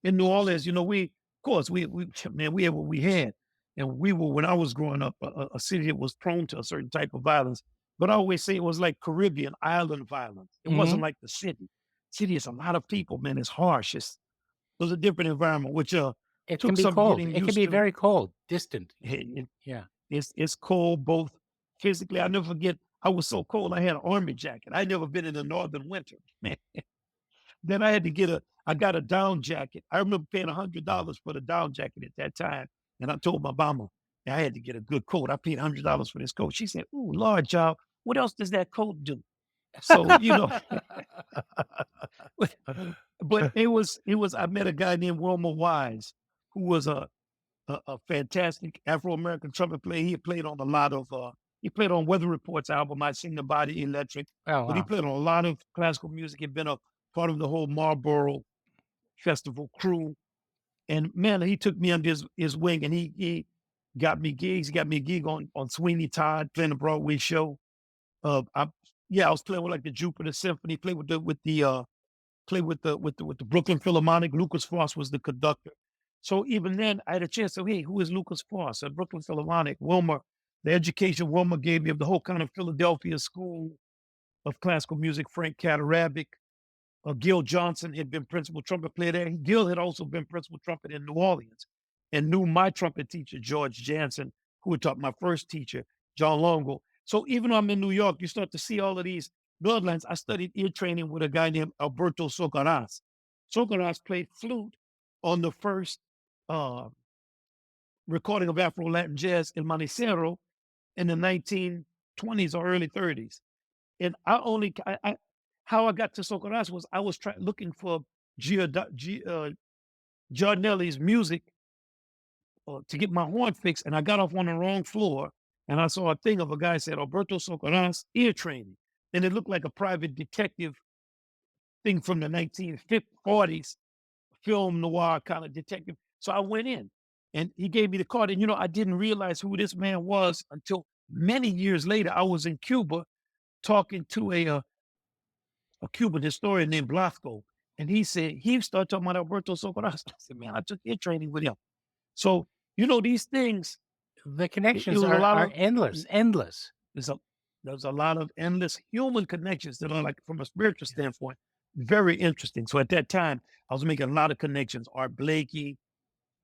in New Orleans. We of course we man, we had what we had, and we were when I was growing up a city that was prone to a certain type of violence. But I always say it was like Caribbean island violence. It wasn't Hmm. like the city. City is a lot of people, man. It's harsh. It was a different environment, which It can took be some cold. getting It can used be to. very cold, distant. It- Yeah. it's cold both physically. I never forget. I was so cold. I had an army jacket. I never been in the northern winter, man. Then I had to get I got a down jacket. I remember paying $100 for the down jacket at that time. And I told my mama, I had to get a good coat. I paid $100 for this coat. She said, "Ooh, Lord, child, what else does that coat do?" So, but it was, I met a guy named Wilmer Wise, who was a fantastic Afro-American trumpet player. He had played on a lot of, he played on Weather Report's album, I Sing the Body Electric, Oh, but he wow. played on a lot of classical music. He'd been a part of the whole Marlboro Festival crew. And man, he took me under his wing and he got me gigs. He got me a gig on Sweeney Todd playing a Broadway show. I, yeah, I was playing with like the Jupiter Symphony, played with the Brooklyn Philharmonic. Lucas Foss was the conductor. So even then, I had a chance to, hey, who is Lucas Foss at Brooklyn Philharmonic? Wilmer, the education Wilmer gave me of the whole kind of Philadelphia school of classical music, Frank Catarabic. Gil Johnson had been principal trumpet player there. Gil had also been principal trumpet in New Orleans and knew my trumpet teacher, George Jansen, who had taught my first teacher, John Longo. So even though I'm in New York, you start to see all of these Northlands. I studied ear training with a guy named Alberto Socaraz. Socaraz played flute on the first uh, recording of Afro Latin jazz in Manicero in the 1920s or early 30s. And how I got to Socorro was I was looking for Giardinelli's music to get my horn fixed, and I got off on the wrong floor, and I saw a thing of a guy said Alberto Socorro's ear training, and it looked like a private detective thing from the 1940s, film noir kind of detective. So I went in, and he gave me the card, and I didn't realize who this man was until many years later. I was in Cuba talking to a Cuban historian named Blasco. And he said, he started talking about Alberto Socorro. I said, man, I took ear training with him. So, these things, The it connections was a lot are of, endless, endless. there's a, there's a lot of endless human connections that are like, from a spiritual standpoint, very interesting. So at that time, I was making a lot of connections, Art Blakey,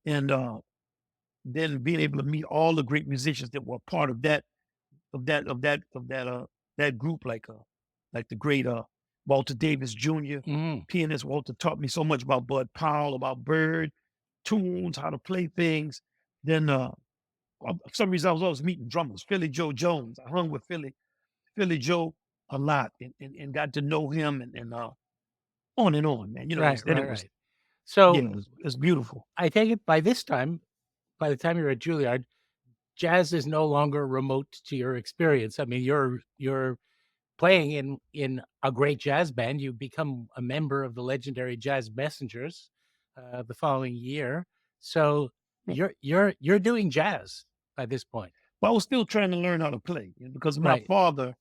and then being able to meet all the great musicians that were part of that group, like the great Walter Davis Jr. Mhm. pianist. Walter taught me so much about Bud Powell, about Bird tunes, how to play things. Then for some reason I was always meeting drummers. Philly Joe Jones. I hung with Philly Joe a lot and got to know him and on and on, man. Right, Then right, it was right. So, yeah, it was beautiful. I take it by this time, by the time you're at Juilliard, jazz is no longer remote to your experience. I mean, you're playing in a great jazz band. You become a member of the legendary Jazz Messengers, the following year. So you're doing jazz by this point. But I was still trying to learn how to play because my Right. father,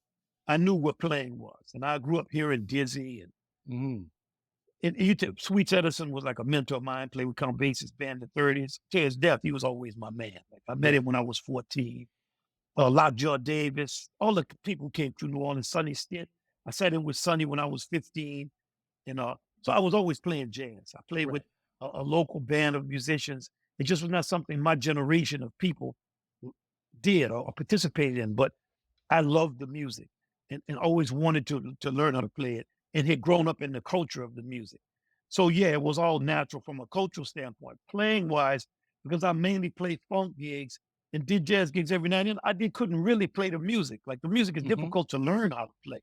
I knew what playing was. And I grew up here in Dizzy Mhm. and YouTube. Sweets Edison was like a mentor of mine, played with Count Basie's band in the 30s. To his death, he was always my man. Like, I met Yeah. him when I was 14. Lockjaw Davis, all the people came through New Orleans. Sonny Stitt. I sat in with Sonny when I was 15. And so I was always playing jazz. I played with Right. a local band of musicians. It just was not something my generation of people did or participated in, but I loved the music and always wanted to learn how to play it and had grown up in the culture of the music. So yeah, it was all natural from a cultural standpoint. Playing wise, because I mainly played funk gigs and did jazz gigs every now and then, couldn't really play the music. Like the music is Mhm. difficult to learn how to play.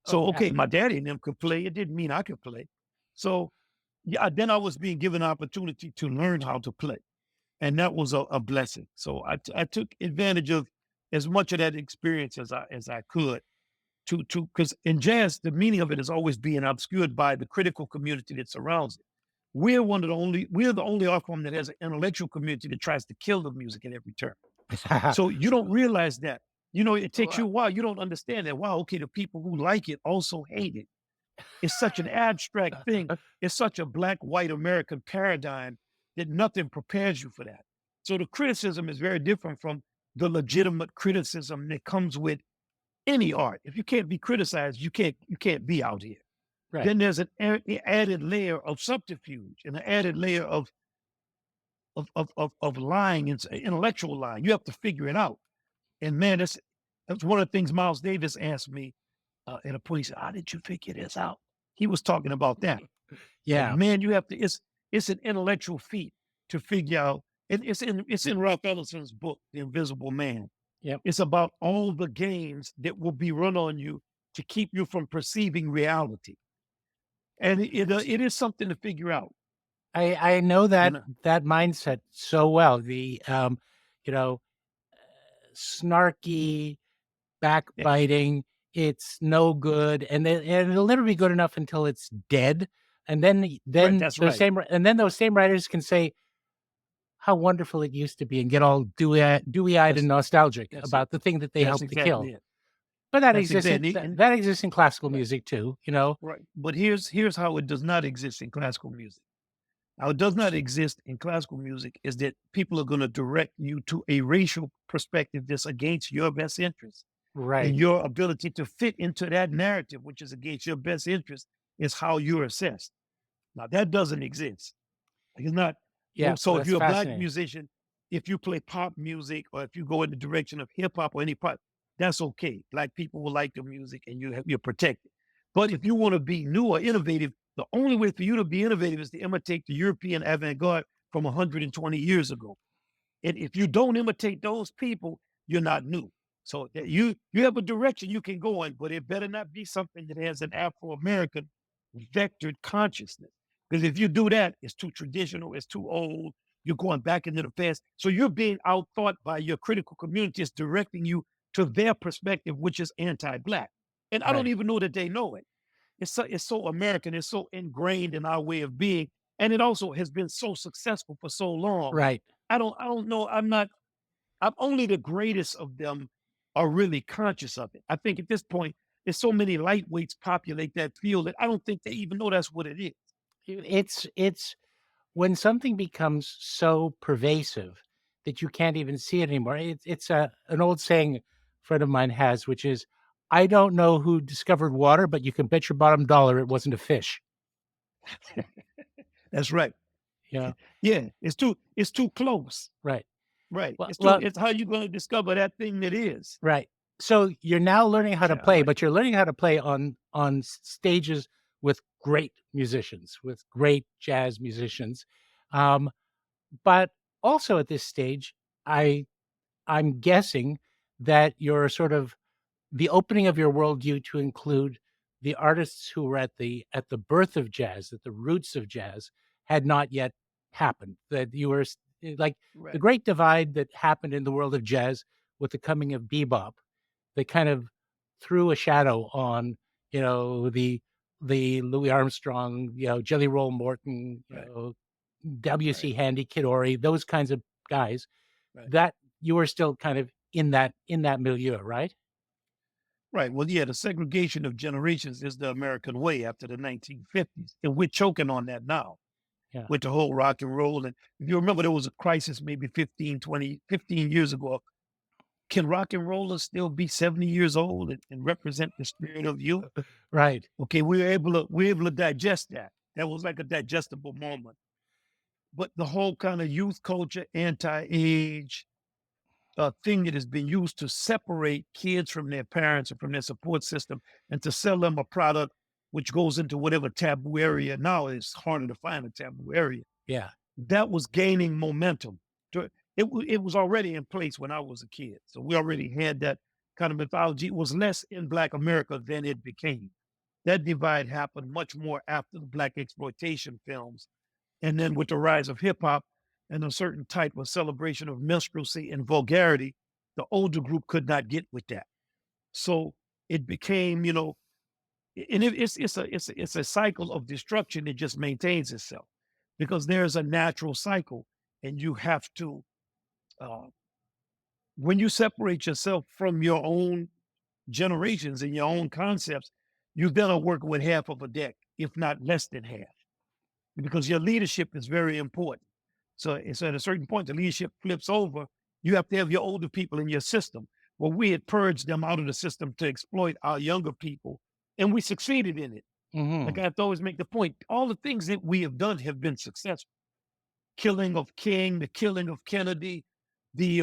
Oh, So yeah. okay, my daddy and them could play. It didn't mean I could play. So yeah, then I was being given an opportunity to learn how to play. And that was a blessing. So I took advantage of as much of that experience as I could to because in jazz, the meaning of it is always being obscured by the critical community that surrounds it. We're the only art form that has an intellectual community that tries to kill the music at every turn. So you don't realize that. You know, it takes Well, you a while. You don't understand that. Wow, okay, the people who like it also hate it. It's such an abstract thing. It's such a black, white American paradigm that nothing prepares you for that. So the criticism is very different from the legitimate criticism that comes with any art. If you can't be criticized, you can't be out here. right. Then there's an added layer of subterfuge and an added layer of lying, and intellectual lying. You have to figure it out. And man, that's one of the things Miles Davis asked me at a point. He said, "How did you figure this out?" He was talking about that. Like, Yeah. man, you have to. It's an intellectual feat to figure out. And it's in Ralph Ellison's book, The Invisible Man. Yep. It's about all the games that will be run on you to keep you from perceiving reality, and it is something to figure out. I know You that know, that mindset so well. The you know, snarky, yeah, backbiting, it's no good, and it'll never be good enough until it's dead. And right. then That's right. those same writers can say how wonderful it used to be and get all dewy-eyed and That's nostalgic that's it. about the thing that they That's helped to kill. exactly it. But that That's exists in exactly and that exists in classical right, music too, you know? right. But here's how it does not exist in classical music. How it does not exist in classical music is that people are going to direct you to a racial perspective that's against your best interest. And Right. your ability to fit into that narrative, which is against your best interest, is how you're assessed. Now, that doesn't exist. Like, it's not. Yeah, So well, if that's you're a black fascinating. musician, if you play pop music or if you go in the direction of hip hop or any pop, that's okay. Black people will like the music and you're protected. But if you want to be new or innovative, the only way for you to be innovative is to imitate the European avant-garde from 120 years ago. And if you don't imitate those people, you're not new. So you have a direction you can go in, but it better not be something that has an Afro American vectored consciousness. Because if you do that, it's too traditional, it's too old. You're going back into the past. So you're being outthought by your critical community. It's directing you to their perspective, which is anti-black. And I don't Right. even know that they know it. It's so American. It's so ingrained in our way of being, and it also has been so successful for so long. Right. I don't know. I'm not. I'm only the greatest of them are really conscious of it. I think at this point, there's so many lightweights populate that field that I don't think they even know that's what it is. It's when something becomes so pervasive that you can't even see it anymore. It's an old saying a friend of mine has, which is, "I don't know who discovered water, but you can bet your bottom dollar it wasn't a fish." That's right. You know? Yeah, it's too close. Right. Right. Well, It's too. well, It's how you going to discover that thing that is. right. So you're now learning how to Yeah, I play, like but you're learning how to play on stages with great musicians, with great jazz musicians. Um, but also at this stage, I I'm guessing that you're sort of the opening of your worldview to include the artists who were at the birth of jazz, at the roots of jazz, had not yet happened. That you were like the right. great divide that happened in the world of jazz with the coming of bebop, that kind of threw a shadow on, the Louis Armstrong, Jelly Roll Morton, Right. Right. W.C. Handy, Kid Ory, those kinds of guys. Right. That you were still kind of in that milieu, right? Right. Well, yeah, the segregation of generations is the American way after the 1950s. And we're choking on that now Yeah. with the whole rock and roll. And if you remember, there was a crisis maybe 15, 20, 15 years ago. Can rock and rollers still be 70 years old and represent the spirit of youth? Right. Okay, we were able to digest that. That was like a digestible moment. But the whole kind of youth culture, anti-age, thing that has been used to separate kids from their parents and from their support system and to sell them a product which goes into whatever taboo area. Now it's harder to find a taboo area. Yeah. That was gaining momentum. It was already in place when I was a kid. So we already had that kind of mythology. It was less in Black America than it became. That divide happened much more after the Black exploitation films. And then with the rise of hip hop and a certain type of celebration of minstrelsy and vulgarity, the older group could not get with that. So it became, and it's a cycle of destruction that just maintains itself because there's a natural cycle, and you have to uh, when you separate yourself from your own generations and your own concepts, you then are working with half of a deck, if not less than half, because your leadership is very important. So at a certain point, the leadership flips over. You have to have your older people in your system. Well, we had purged them out of the system to exploit our younger people, and we succeeded in it. Like Hmm. I have to always make the point, all the things that we have done have been successful. Killing of King, the killing of Kennedy, the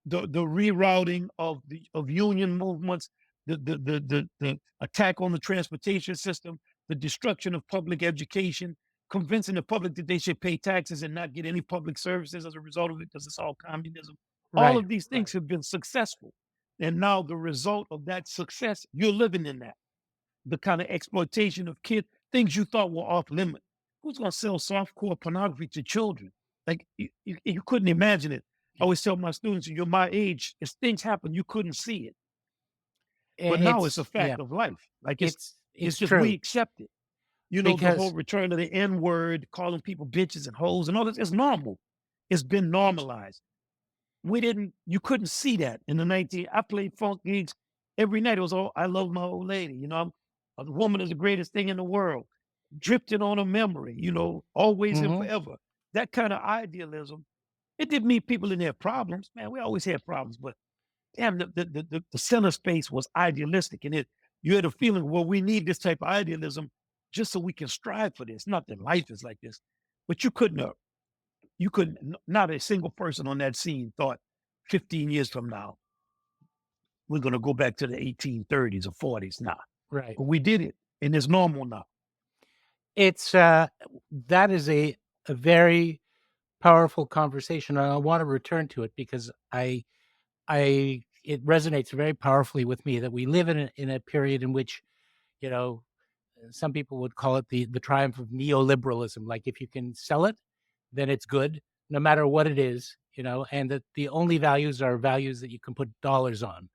the rerouting of union movements, the attack on the transportation system, the destruction of public education, convincing the public that they should pay taxes and not get any public services as a result of it because it's all communism. All Right. of these Right. things have been successful. And now the result of that success, you're living in that. The kind of exploitation of kids, things you thought were off limit. Who's going to sell softcore pornography to children? Like you couldn't imagine it. I always tell my students, you're my age, as things happen, you couldn't see it. But now it's a It's yeah. fact of life. Like it's It's just we true accept it. You know, the whole because return of the N word, calling people bitches and hoes and all this, it's normal. It's been normalized. We didn't, you couldn't see that in the 19. I played funk gigs every night. It was all, I love my old lady. You know, a woman is the greatest thing in the world. Drifting on a memory, you know, always and mhm, forever. That kind of idealism. It didn't mean people didn't have problems. Man, we always had problems, but damn, the center space was idealistic. And it, you had a feeling, well, we need this type of idealism just so we can strive for this. Not that life is like this, but you couldn't, not a single person on that scene thought 15 years from now, we're going to go back to the 1830s or 40s. Nah, right. but we did it and it's normal now. It's, that is a very powerful conversation, and I wanna return to it because I it resonates very powerfully with me that we live in a period in which, you know, some people would call it the triumph of neoliberalism, like, if you can sell it, then it's good, no matter what it is, and that the only values are values that you can put dollars on.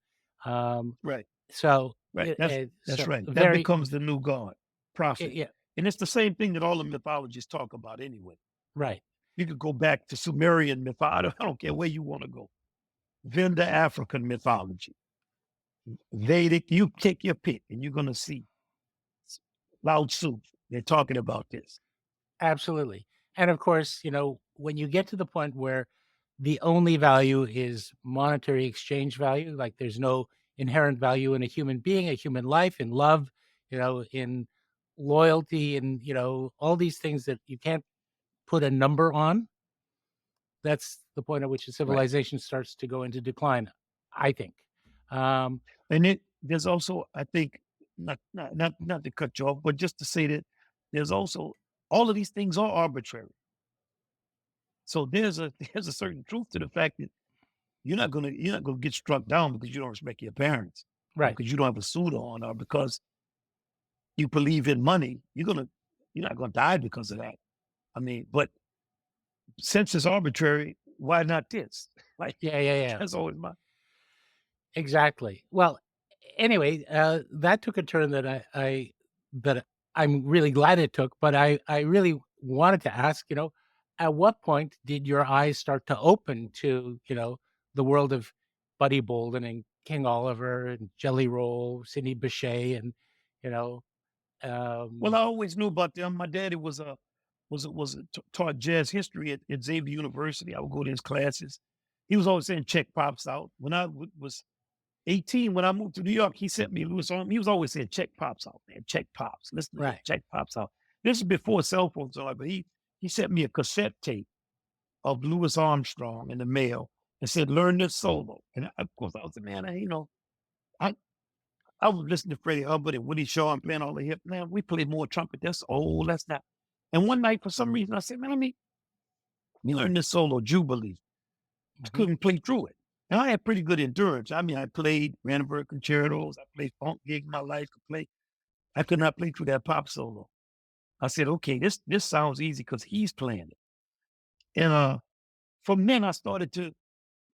Um, Right. so, Right. That's so right. That very becomes the new God, profit. yeah, And it's the same thing that all the mythologists talk about anyway. right. You could go back to Sumerian mythology. I don't care where you want to go. Venda African mythology, Vedic, you take your pick and you're going to see Lao Tzu. They're talking about this. Absolutely. And of course, when you get to the point where the only value is monetary exchange value, like there's no inherent value in a human being, a human life, in love, in loyalty, and, all these things that you can't put a number on, that's the point at which a Right. civilization starts to go into decline, I think. Um, And there's also, I think, not to cut you off, but just to say that there's also all of these things are arbitrary. So there's a certain truth to the fact that you're not gonna get struck down because you don't respect your parents, or right. because you don't have a suit on, or because you believe in money. You're not gonna die because of that. I mean, but since it's arbitrary, why not this? Like Yeah, yeah, yeah. that's always my Exactly. Well, anyway, that took a turn that I'm really glad it took, but I really wanted to ask, at what point did your eyes start to open to, the world of Buddy Bolden and King Oliver and Jelly Roll, Sidney Bechet, and you know, well, um, I always knew about them. My daddy taught jazz history at Xavier University. I would go to his classes. He was always saying check pops out. When was 18, when I moved to New York, he sent me Louis Armstrong. He was always saying check pops out, man. Check pops. Listen to this. right. Check pops out. This is before cell phones, and all that, but he sent me a cassette tape of Louis Armstrong in the mail and said, learn this solo. And of course, I was like, man, I I was listening to Freddie Hubbard and Woody Shaw and playing all the hip. Man, we play more trumpet. That's old. That's not. And one night, for some reason, I said, man, let me learn this solo, Jubilee. I Mhm. couldn't play through it. And I had pretty good endurance. I mean, I played Brandenburg concertos. I played funk gigs in my life. I could not play through that pop solo. I said, okay, this sounds easy because he's playing it. And from then I started to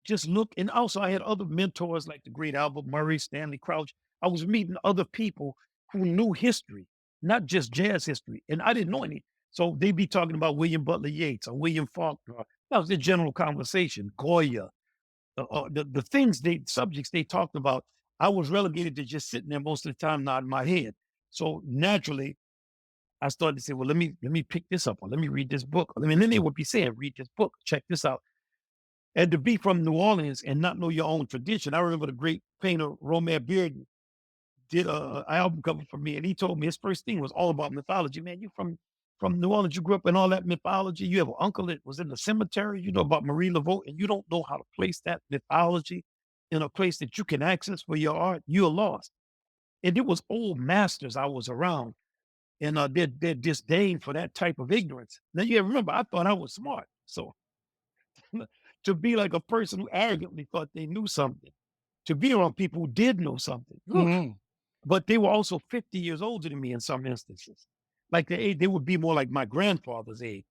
just look. And also I had other mentors like the great Albert Murray, Stanley Crouch. I was meeting other people who knew history, not just jazz history. And I didn't know any. So they'd be talking about William Butler Yeats or William Faulkner. That was the general conversation. Goya. the things they subjects they talked about, I was relegated to just sitting there most of the time nodding my head. So naturally, I started to say, well, let me pick this up or let me read this book. I mean, then they would be saying, read this book, check this out. And to be from New Orleans and not know your own tradition, I remember the great painter Romare Bearden did a album cover for me, and he told me his first thing was all about mythology. Man, you from New Orleans, you grew up in all that mythology. You have an uncle that was in the cemetery. You know about Marie Laveau, and you don't know how to place that mythology in a place that you can access for your art. You're lost. And it was old masters I was around, and their disdain for that type of ignorance. Now you remember, I thought I was smart, so to be like a person who arrogantly thought they knew something, to be around people who did know something. Oof. Mhm. But they were also 50 years older than me in some instances. Like they would be more like my grandfather's age.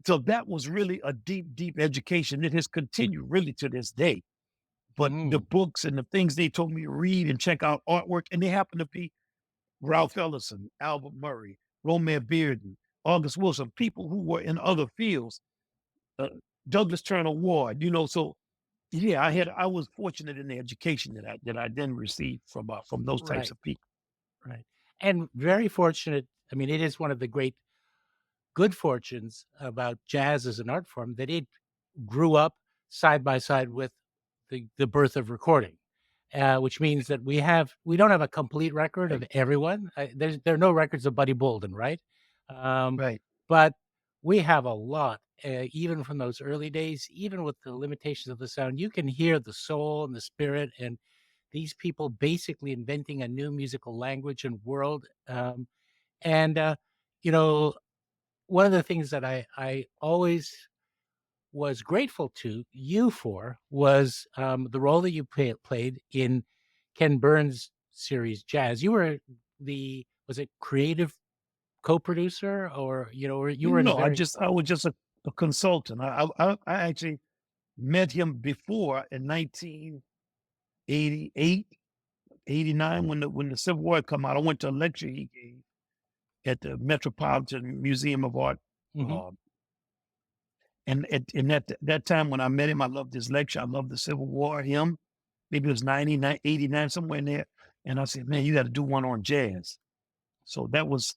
So that was really a deep, deep education that has continued really to this day. But the Mhm. books and the things they told me to read and check out artwork, and they happen to be Ralph Ellison, Albert Murray, Romare Bearden, August Wilson, people who were in other fields, uh, Douglas Turner Ward, so yeah, I was fortunate in the education that I then received from those types Right, of people. right. And very fortunate. I mean, it is one of the great good fortunes about jazz as an art form that it grew up side by side with the birth of recording, which means that we don't have a complete record of Right, everyone. There are no records of Buddy Bolden, right? Um, right. but we have a lot, even from those early days, even with the limitations of the sound. You can hear the soul and the spirit, and these people basically inventing a new musical language and world. And you know, one of the things that I always was grateful to you for was, the role that you played in Ken Burns' series Jazz. You were the was it creative co-producer or, or you were in a No, very I was just a consultant. I actually met him before in 1988, 89 when the Civil War had come out. I went to a lecture he gave at the Metropolitan Museum of Art. Mhm, Uh, and in that time when I met him, I loved his lecture. I loved the Civil War, him. Maybe it was 99, 89, somewhere in there. And I said, man, you got to do one on jazz. So that was,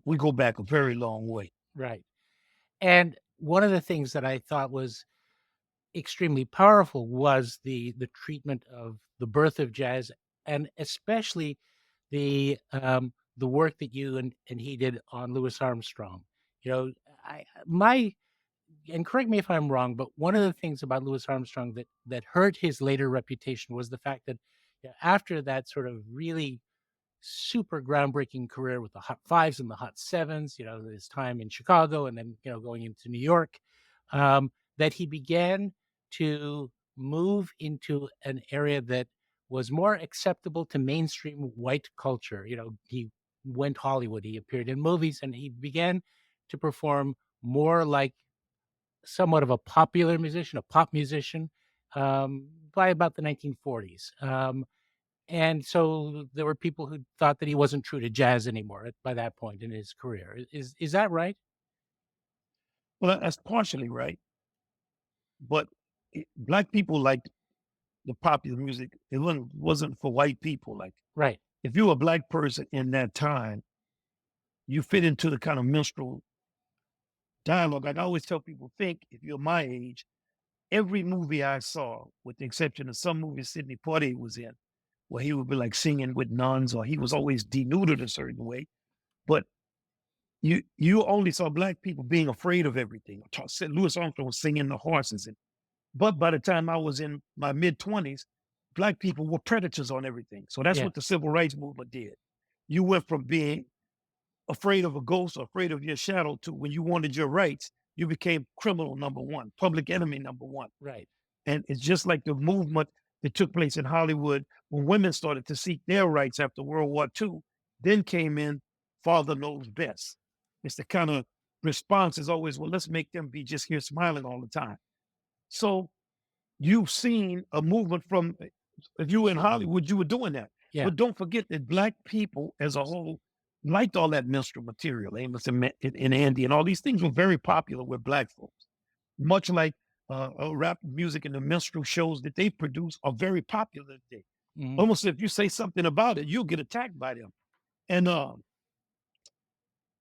we go back a very long way. right. And one of the things that I thought was extremely powerful was the treatment of the birth of jazz, and especially the work that you and he did on Louis Armstrong. You know, I my and correct me if I'm wrong, but one of the things about Louis Armstrong that hurt his later reputation was the fact that, after that sort of really super groundbreaking career with the Hot Fives and the Hot Sevens, his time in Chicago and then, going into New York, that he began to move into an area that was more acceptable to mainstream white culture. He went Hollywood, he appeared in movies, and he began to perform more like somewhat of a popular musician, a pop musician, by about the 1940s. And so there were people who thought that he wasn't true to jazz anymore by that point in his career. Is that right? Well, that's partially right. But black people liked the popular music. It wasn't for white people. Like Right. if you were a black person in that time, you fit into the kind of minstrel dialogue. Like I always tell people, think if you're my age, every movie I saw, with the exception of some movies Sidney Poitier was in, where he would be like singing with nuns or he was always denuded a certain way. But you only saw black people being afraid of everything. Louis Armstrong was singing the horses. But by the time I was in my mid-20s, black people were predators on everything. So that's Yeah. what the civil rights movement did. You went from being afraid of a ghost or afraid of your shadow to when you wanted your rights, you became criminal number one, public enemy number one. Right. And it's just like the movement that took place in Hollywood when women started to seek their rights after World War II. Then came in Father Knows Best. It's the kind of response is always, well, let's make them be just here smiling all the time. So you've seen a movement from if you were in Hollywood, you were doing that. Yeah. But don't forget that black people as a whole liked all that minstrel material. Amos and Andy and all these things were very popular with black folks. Much like rap music and the minstrel shows that they produce are very popular today. Mhm. Almost if you say something about it, you'll get attacked by them. And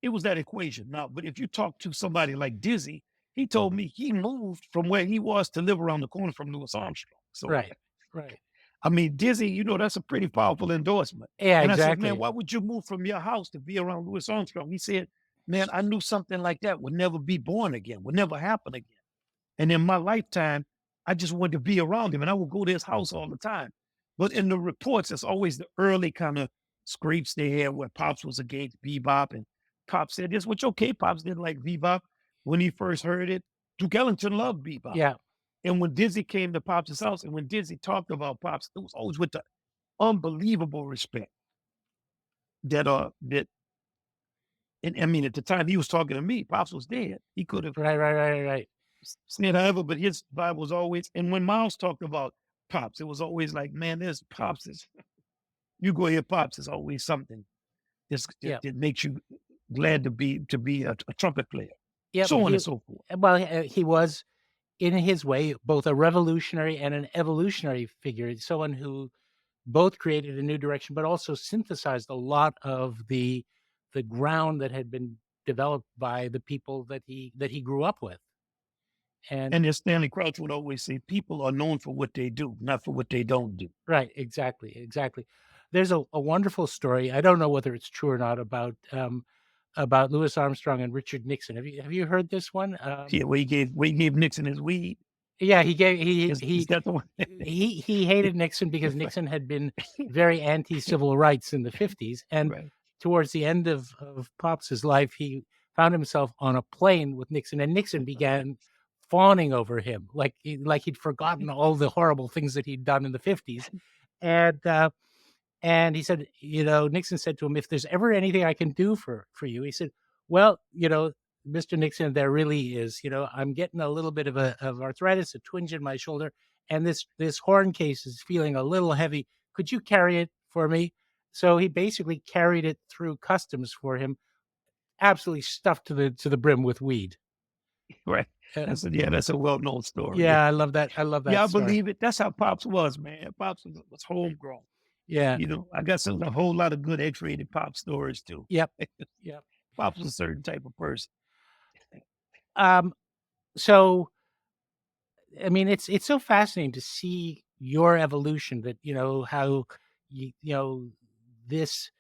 it was that equation. Now, but if you talk to somebody like Dizzy, he told me he moved from where he was to live around the corner from Louis Armstrong. So, Right. Right. I mean, Dizzy, that's a pretty powerful endorsement. Yeah, And I said, man, exactly. why would you move from your house to be around Louis Armstrong? He said, man, I knew something like that would never be born again, would never happen again. And in my lifetime, I just wanted to be around him and I would go to his house all the time. But in the reports, it's always the early kind of scrapes they had where Pops was against bebop. And Pops said this, which okay, Pops didn't like bebop when he first heard it. Duke Ellington loved bebop. Yeah. And when Dizzy came to Pops' house and when Dizzy talked about Pops, it was always with the unbelievable respect that and I mean at the time he was talking to me, Pops was dead. He could have Right, right, right, right. said however, but his vibe was always, and when Miles talked about Pops, it was always like, man, there's Pops is you go hear Pops is always something Yeah. that makes you glad to be a trumpet player. Yep. So on and so forth. He was, in his way, both a revolutionary and an evolutionary figure, someone who both created a new direction, but also synthesized a lot of the ground that had been developed by the people that he grew up with. And And as Stanley Crouch would always say, people are known for what they do, not for what they don't do. right, exactly, exactly. There's a wonderful story. I don't know whether it's true or not about Louis Armstrong and Richard Nixon. Have you heard this one? Yeah, where he gave Nixon his weed. Yeah, he gave Is that the one? he hated Nixon because Nixon had been very anti-civil rights in the 50s, and Right. towards the end of Pops's life, he found himself on a plane with Nixon, and Nixon began fawning over him, like he'd forgotten all the horrible things that he'd done in the 50s. And he said, Nixon said to him, "If there's ever anything I can do for you," he said, "Well, Mr. Nixon, there really is. I'm getting a little bit of arthritis, a twinge in my shoulder, and this horn case is feeling a little heavy. Could you carry it for me?" So he basically carried it through customs for him, absolutely stuffed to the brim with weed. Right. Uh, That's a well-known story. Yeah. yeah, I love that. I love Yeah, that I story. believe it. That's how Pops was, man. Pops was homegrown. Yeah. I got a whole lot of good X-rated Pop stories too. Yep. Yep. Pops was a certain type of person. Um. So I mean, it's so fascinating to see your evolution. That how this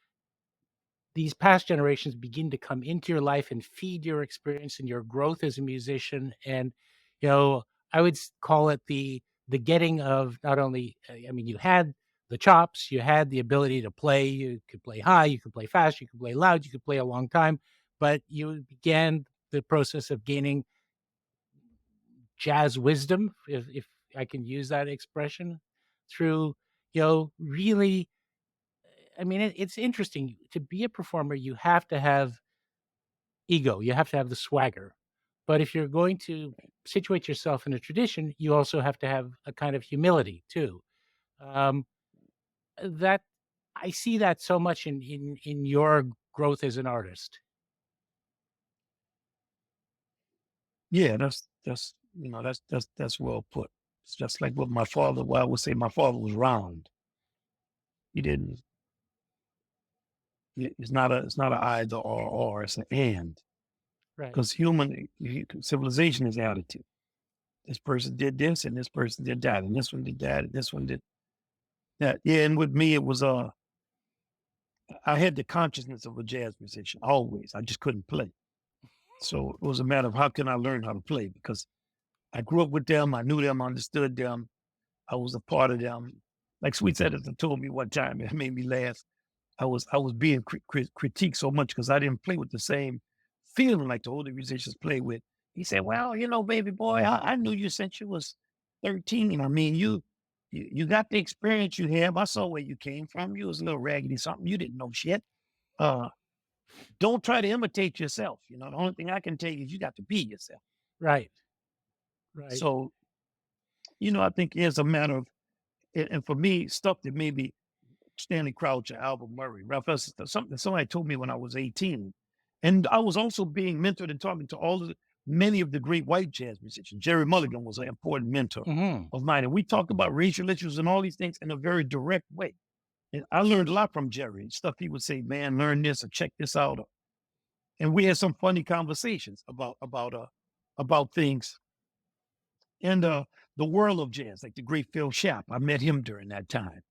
these past generations begin to come into your life and feed your experience and your growth as a musician. And I would call it the getting of not only I mean, you had the chops, you had the ability to play. You could play high, you could play fast, you could play loud, you could play a long time, but you began the process of gaining jazz wisdom, if I can use that expression, through really. I mean, it's interesting to be a performer. You have to have ego. You have to have the swagger. But if you're going to situate yourself in a tradition, you also have to have a kind of humility too. Um, that I see that so much in your growth as an artist. Yeah, that's well put. It's just like what my father. Well, I would say my father was round. He didn't. It's not a either or. It's an and. Right. Because civilization is attitude. This person did this, and this person did that, and this one did that, and this one did that. Yeah, and with me, it was I had the consciousness of a jazz musician always. I just couldn't play. So it was a matter of how can I learn how to play because I grew up with them. I knew them, understood them. I was a part of them. Like Sweet Edison told me one time, it made me laugh. I was being critiqued so much because I didn't play with the same feeling like the older musicians play with. He said, "Well, baby boy, I knew you since you was 13. I mean, you got the experience you have. I saw where you came from. You was a little raggedy something. You didn't know shit. Uh, don't try to imitate yourself. The only thing I can tell you is you got to be yourself." Right. Right. So, I think it's a matter of, and for me, stuff that maybe Stanley Crouch or Albert Murray, Ralph Ellison, something somebody told me when I was 18. And I was also being mentored and talking to all of many of the great white jazz musicians. Jerry Mulligan was an important mentor Hmm. of mine. And we talked about racial issues and all these things in a very direct way. And I learned a lot from Jerry. Stuff he would say, man, learn this or check this out. And we had some funny conversations about things in the world of jazz, like the great Phil Schaap. I met him during that time.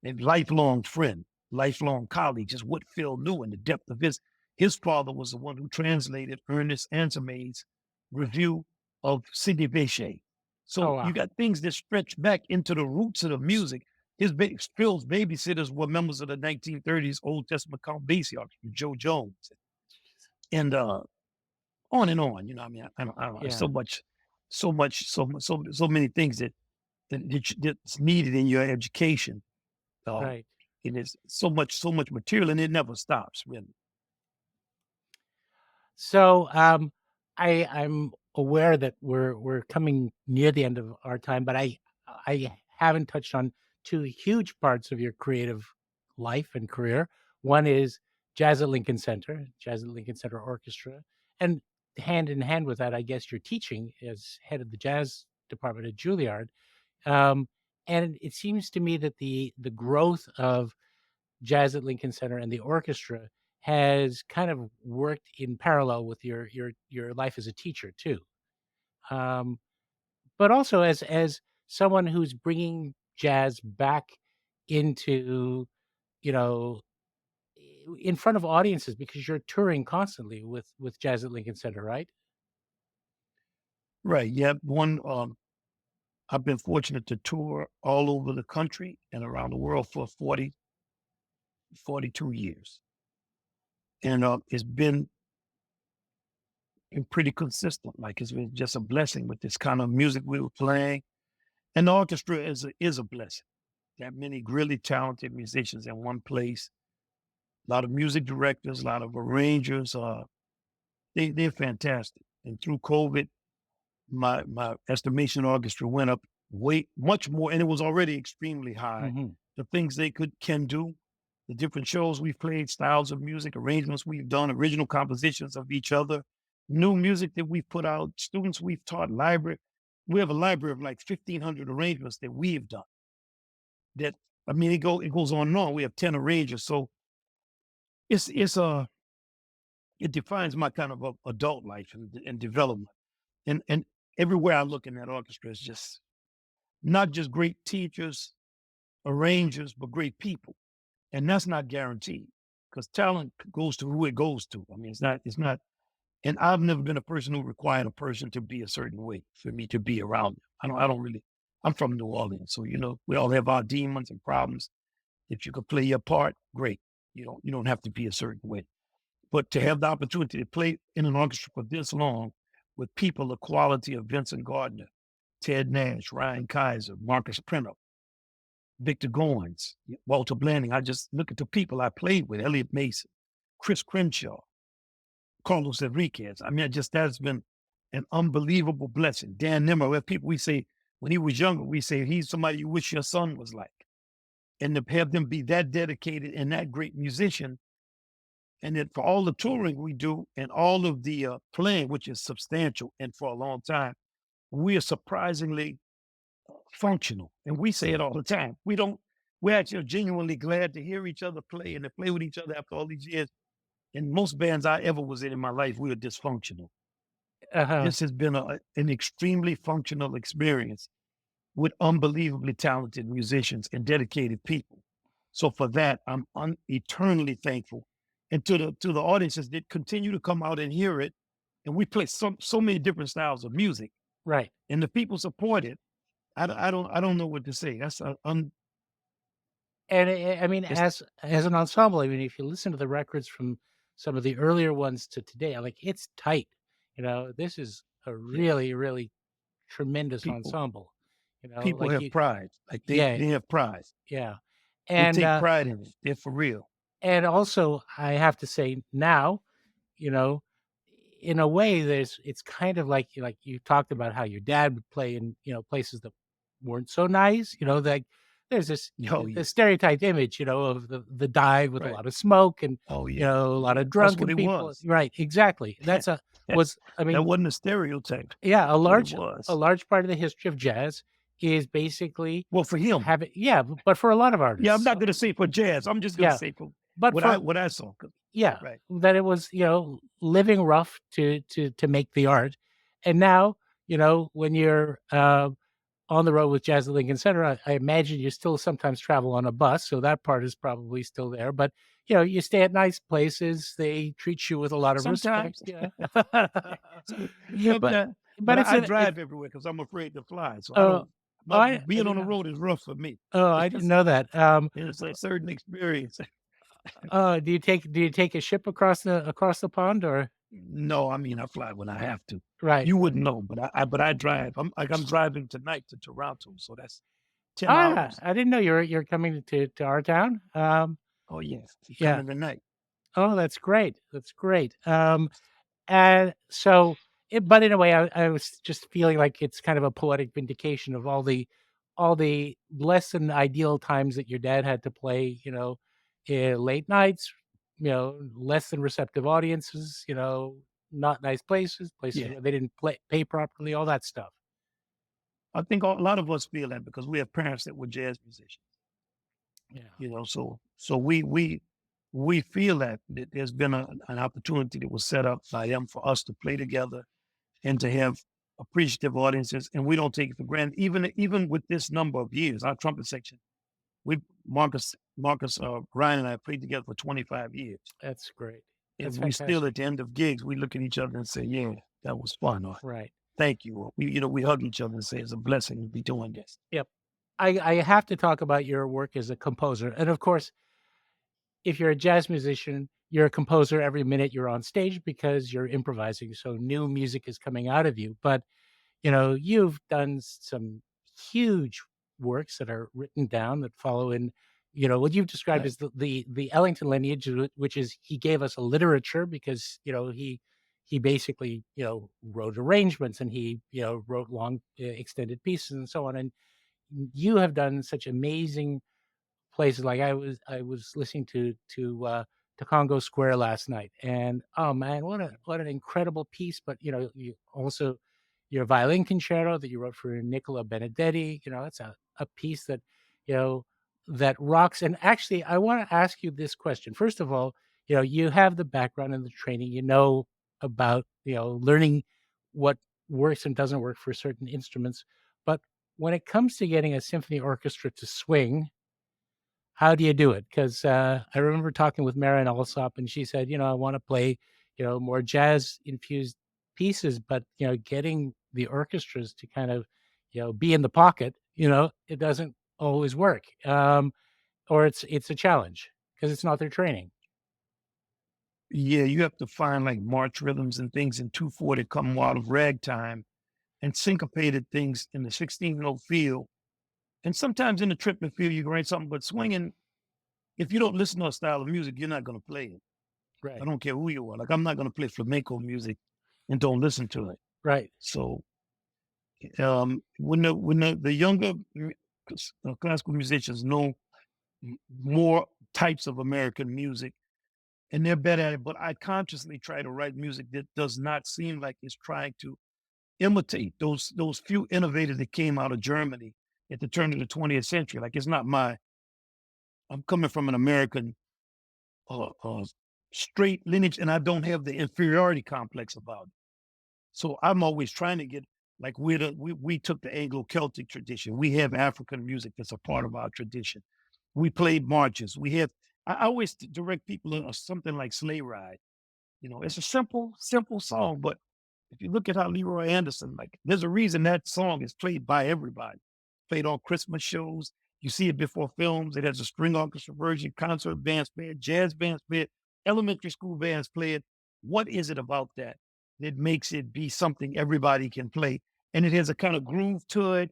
A lifelong friend, lifelong colleague, just what Phil knew and the depth of his father was the one who translated Ernest Ansermet's review of Sidney Bechet. Oh So you wow. got things that stretch back into the roots of the music. Phil's babysitters were members of the 1930s Old Testament Count Basie Orchestra, Joe Jones, and on and on. You know, I mean, I don't know. There's Yeah. so many things that's needed in your education. Um, Right. and it's so much material, and it never stops. Really, So, I'm aware that we're coming near the end of our time, but I haven't touched on two huge parts of your creative life and career. One is Jazz at Lincoln Center Orchestra, and hand in hand with that, I guess you're teaching as head of the jazz department at Juilliard. Um, and it seems to me that the growth of Jazz at Lincoln Center and the orchestra has kind of worked in parallel with your life as a teacher too. Um, but also as someone who's bringing jazz back into, you know, in front of audiences because you're touring constantly with Jazz at Lincoln Center, right? right? Yeah, one. I've been fortunate to tour all over the country and around the world for 42 years, and it's been pretty consistent. Like it's been just a blessing with this kind of music we were playing, and the orchestra is a blessing. That many really talented musicians in one place. A lot of music directors, a lot of arrangers. They're fantastic. And through COVID, my estimation orchestra went up way much more, and it was already extremely high. Hmm. The things they can do, the different shows we've played, styles of music, arrangements we've done, original compositions of each other, new music that we've put out, students we've taught, library. We have a library of like 1,500 arrangements that we have done. That I mean, it goes on and on. We have 10 arrangers, so it's it defines my kind of adult life and development. And everywhere I look in that orchestra is just not just great teachers, arrangers, but great people. And that's not guaranteed because talent goes to who it goes to. I mean, it's not, and I've never been a person who required a person to be a certain way for me to be around them. I don't really, I'm from New Orleans. So, we all have our demons and problems. If you could play your part, great. You don't have to be a certain way. But to have the opportunity to play in an orchestra for this long with people the quality of Vincent Gardner, Ted Nash, Ryan Kaiser, Marcus Printup, Victor Goins, Walter Blanding. I just look at the people I played with, Elliot Mason, Chris Crenshaw, Carlos Enriquez. I mean, that's been an unbelievable blessing. Dan Nimmer, we have people we say, when he was younger, we say he's somebody you wish your son was like. And to have them be that dedicated and that great musician, and then for all the touring we do and all of the playing, which is substantial and for a long time, we are surprisingly functional. And we say it all the time. We actually are genuinely glad to hear each other play and to play with each other after all these years. In most bands I ever was in my life, we were dysfunctional. Uh-huh. This has been an extremely functional experience with unbelievably talented musicians and dedicated people. So for that, I'm eternally thankful. And to the audiences that continue to come out and hear it, and we play so many different styles of music, Right. and the people support it. I don't know what to say. That's And I mean, it's as an ensemble, I mean, if you listen to the records from some of the earlier ones to today, I'm like, it's tight. This is a yeah. really, really tremendous People ensemble. people Like have you, pride. Like yeah, they have pride. yeah, They and take pride in it. They're for real. also I have to say now, you know, in a way, it's kind of like you talked about how your dad would play in places that weren't so nice. Like there's this Oh the yeah, stereotyped image, of the dive with a right. lot of smoke and, Oh yeah, a lot yeah. of That's what drunken it people. was. Right, exactly. I That mean, wasn't a stereotype. yeah, That's what it a was. large part of the history of jazz is basically Well, for him, having, yeah, but for a lot of yeah. I'm artists. not gonna say for jazz. I'm just gonna Yeah, say for but for what I saw. yeah, Right. that it was, living rough to make the art. And now, when you're, on the road with Jazz at Lincoln Center, I imagine you still sometimes travel on a bus, so that part is probably still there, but, you stay at nice places, they treat you with a lot of respect, Sometimes, yeah. But sometimes, but but I it's drive everywhere because I'm afraid to fly. So I oh, don't. oh, My I being on didn't the know road is rough for me. oh, I didn't know that, It's a certain experience. do you take a ship across the pond, or No, I mean I fly when I have to. right, You right. wouldn't know, but I drive. I'm driving tonight to Toronto, so that's 10 Oh, yeah, hours. I didn't know you're coming to our town, Oh yeah, you yeah. coming tonight. Oh, that's great, that's great, and so but in a way, I was just feeling like it's kind of a poetic vindication of all the less than ideal times that your dad had to play, late nights, less than receptive audiences, not nice places Yeah. where they didn't pay properly, all that stuff. I think a lot of us feel that because we have parents that were jazz musicians, Yeah. so we feel that there's been an opportunity that was set up by them for us to play together and to have appreciative audiences, and we don't take it for granted. Even with this number of years, our trumpet section, we Marcus Ryan and I played together for 25 years, That's great. and That's we still fantastic. at the end of gigs we look at each other and say, "Yeah, that was fun," or Right. "Thank you," or we hug each other and say, "It's a blessing to be doing this." Yep. I have to talk about your work as a composer, and of course, if you're a jazz musician, you're a composer every minute you're on stage because you're improvising, so new music is coming out of you. But, you've done some huge works that are written down that follow in, what you've described Right. as the Ellington lineage, which is he gave us a literature because, he basically, wrote arrangements and he, wrote long, extended pieces and so on. And you have done such amazing places. Like I was listening to Congo Square last night, and oh man, what an incredible piece! But you also your violin concerto that you wrote for Nicola Benedetti. It's a piece that you know that rocks. And actually, I want to ask you this question. First of all, you have the background and the training. You know about learning what works and doesn't work for certain instruments, but when it comes to getting a symphony orchestra to swing, how do you do it? Because I remember talking with Marian Alsop, and she said, "I wanna play, more jazz-infused pieces, but, getting the orchestras to kind of, be in the pocket, it doesn't always work." Or it's a challenge because it's not their training. Yeah, you have to find like march rhythms and things in 2/4 that come out of ragtime and syncopated things in the 16-note feel. And sometimes in the tripping feel, you can write something, but swinging, if you don't listen to a style of music, you're not going to play it. I Right, don't care who you are. Like, I'm not going to play flamenco music and don't listen to it. right. So, when the younger classical musicians know more types of American music, and they're better at it, but I consciously try to write music that does not seem like it's trying to imitate those few innovators that came out of Germany at the turn of the 20th century. Like it's not my I'm coming from an American straight lineage, and I don't have the inferiority complex about it. So I'm always trying to get like we took the Anglo Celtic tradition. We have African music that's a part of our tradition. We played marches. I always direct people to something like Sleigh Ride. It's a simple song, but if you look at how Leroy Anderson, like, there's a reason that song is played by everybody. Played on Christmas shows. You see it before films. It has a string orchestra version, concert bands play it, jazz bands play it, elementary school bands play it. What is it about that makes it be something everybody can play? And it has a kind of groove to it.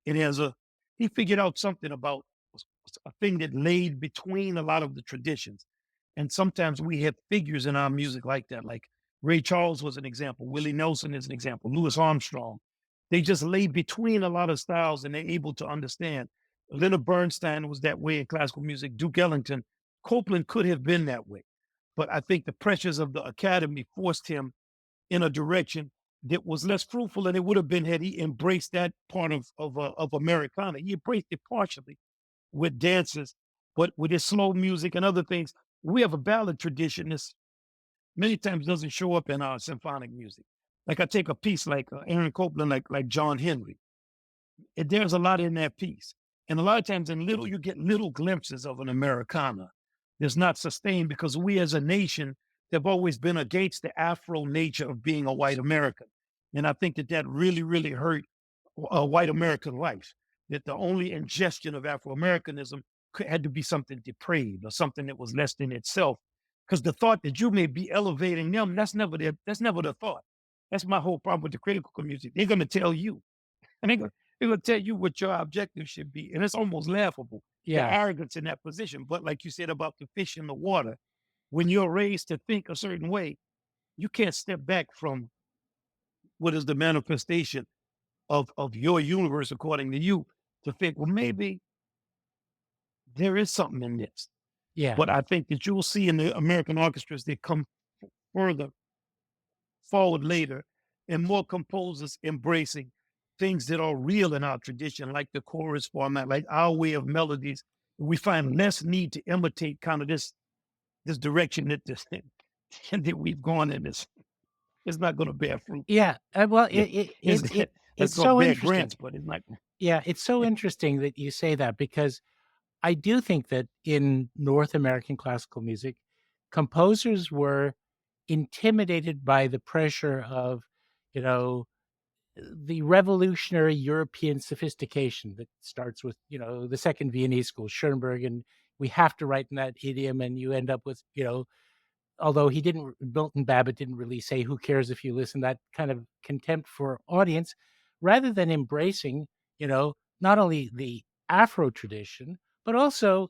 It has a He figured out something about a thing that laid between a lot of the traditions. And sometimes we have figures in our music like that. Like Ray Charles was an example, Willie Nelson is an example, Louis Armstrong. They just lay between a lot of styles and they're able to understand. Leonard Bernstein was that way in classical music. Duke Ellington, Copeland could have been that way, but I think the pressures of the academy forced him in a direction that was less fruitful than it would have been had he embraced that part of Americana. He embraced it partially with dances, but with his slow music and other things. We have a ballad tradition that many times doesn't show up in our symphonic music. Like I take a piece like Aaron Copland, like John Henry. There's a lot in that piece. And a lot of times in little, you get little glimpses of an Americana that's not sustained because we as a nation have always been against the Afro nature of being a white American. And I think that that really, really hurt white American life, that the only ingestion of Afro Americanism had to be something depraved or something that was less than itself. Because the thought that you may be elevating them, that's never the thought. That's my whole problem with the critical community. They're going to tell you, and they're gonna tell you what your objective should be. And it's almost laughable, the Yeah, arrogance in that position. But like you said about the fish in the water, when you're raised to think a certain way, you can't step back from what is the manifestation of your universe according to you to think, well, maybe there is something in this. yeah, But I think that you'll see in the American orchestras that come further forward later and more composers embracing things that are real in our tradition, like the chorus format, like our way of melodies. We find less need to imitate kind of this direction that this that we've gone in. This it's not going to bear fruit. yeah. Well, Yeah, it's it's it's going to so bear interesting. grants, but it's not. Yeah, it's so interesting that you say that because I do think that in North American classical music, composers were intimidated by the pressure of, you know, the revolutionary European sophistication that starts with, the Second Viennese School, Schoenberg, and we have to write in that idiom, and you end up with, although he didn't, Milton Babbitt didn't really say, "Who cares if you listen?" That kind of contempt for audience, rather than embracing, not only the Afro tradition, but also,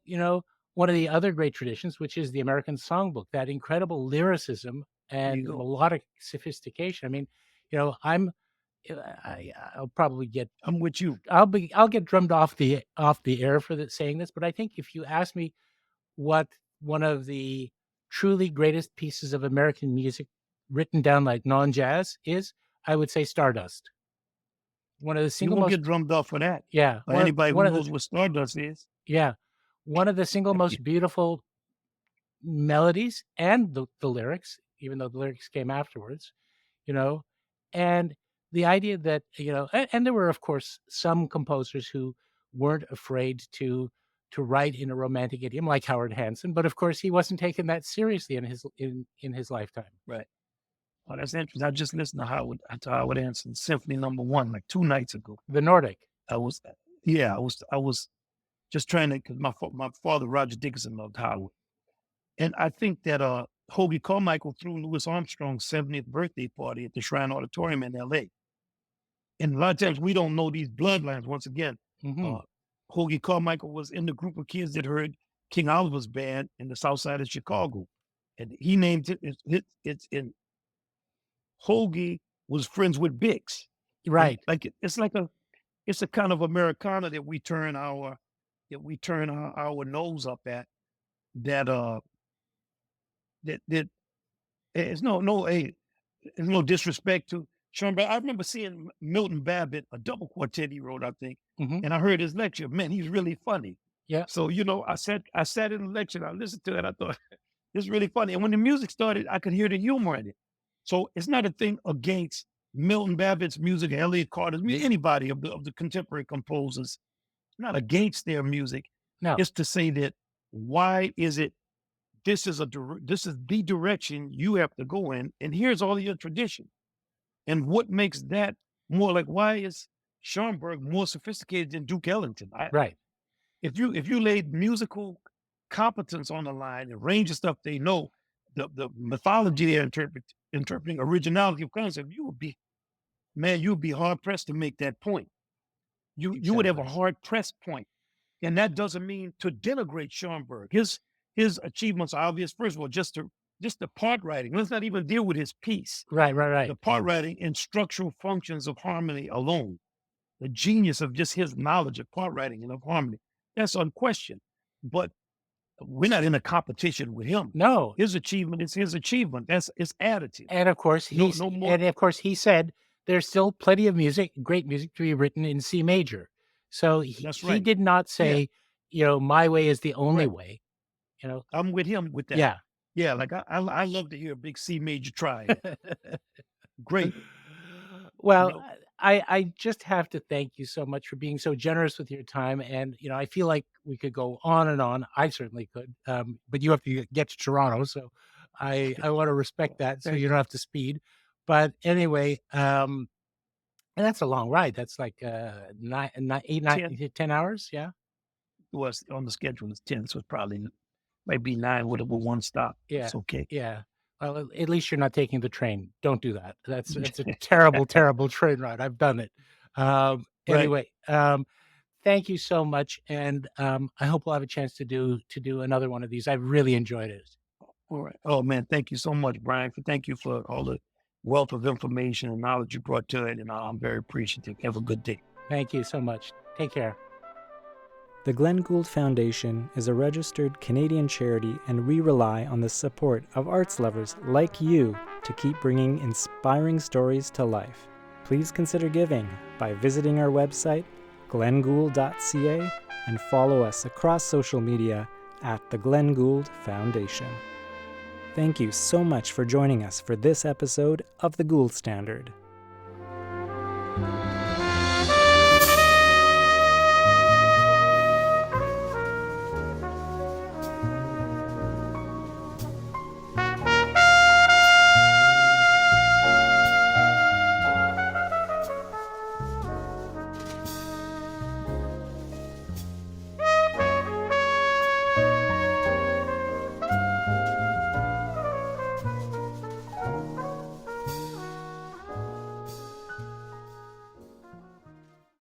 one of the other great traditions, which is the American songbook, that incredible lyricism There you and go. melodic sophistication. I mean, I'm, I'll probably get I'm with you. I'll get drummed off the air for saying this, but I think if you ask me what one of the truly greatest pieces of American music written down like non-jazz is, I would say Stardust. One of the You single won't most get drummed off for that. yeah, Or anybody who knows what Stardust is. yeah, one of the single most beautiful melodies and the lyrics, even though the lyrics came afterwards, you know, and the idea that, and there were, of course, some composers who weren't afraid to write in a romantic idiom, like Howard Hanson, but of course he wasn't taken that seriously in his lifetime. Right. Oh, that's interesting. I just listened to Howard Hanson Symphony Number One like 2 nights ago. The Nordic. I was, yeah, I was just trying to because my father Roger Dickinson loved Howard, and I think that Hoagie Carmichael threw Louis Armstrong's 70th birthday party at the Shrine Auditorium in L.A. And a lot of times we don't know these bloodlines. Once again, Hmm. uh, Hoagie Carmichael was in the group of kids that heard King Oliver's band in the South Side of Chicago, and he named it. It's in Hoagie was friends with Bix, and Right. like it's a kind of Americana that we turn our nose up at that that it's it's no disrespect to Schoenberg. I remember seeing Milton Babbitt, a double quartet he wrote, I think, Hmm. and I heard his lecture. Man, he's really funny. Yeah. So, I sat in the lecture and I listened to it. I thought this is really funny. And when the music started, I could hear the humor in it. So it's not a thing against Milton Babbitt's music, Elliott Carter's music, anybody of the contemporary composers, not against their music. No. It's to say that why is it this is the direction you have to go in, and here's all your tradition. And what makes that more like why is Schoenberg more sophisticated than Duke Ellington? Right. If you laid musical competence on the line, the range of stuff they know, the mythology they're interpreting, originality of concept, you would be hard pressed to make that point. You would have a Exactly. hard pressed point. And that doesn't mean to denigrate Schoenberg. His achievements are obvious. First of all, just the part writing. Let's not even deal with his piece. Right. Right. The Right. part writing and structural functions of harmony alone. the genius of just his knowledge of part writing and of harmony. That's unquestioned. But we're not in a competition with him. No, His achievement is his achievement. That's it's additive. and of course No, no more. he said there's still plenty of music, great music to be written in C major. So That's he right. did not Yeah, say, my way is the only right. way, you know. I'm with him with that. Yeah. Yeah, like I love to hear a big C major triad. Great, you Well, know. I just have to thank you so much for being so generous with your time, and, I feel like we could go on and on. I certainly could, but you have to get to Toronto, so I wanna respect that so Thank you don't have to speed. But anyway, and that's a long ride. That's like, 9, 8, 9, 10 10 hours? Yeah? was on the schedule is 10, so it's probably might be 9 with one stop. Yeah, It's okay. yeah. Well, at least you're not taking the train. Don't do that. It's a terrible, terrible train ride. I've done it. Right. Anyway, thank you so much, and, I hope we'll have a chance to do another one of these. I've really enjoyed it. All right. Oh man, thank you so much, Brian. Thank you for all the wealth of information and knowledge you brought to it, and I'm very appreciative. Have a good day. Thank you so much. Take care. The Glenn Gould Foundation is a registered Canadian charity, and we rely on the support of arts lovers like you to keep bringing inspiring stories to life. Please consider giving by visiting our website, glenngould.ca, and follow us across social media at the Glenn Gould Foundation. Thank you so much for joining us for this episode of The Gould Standard.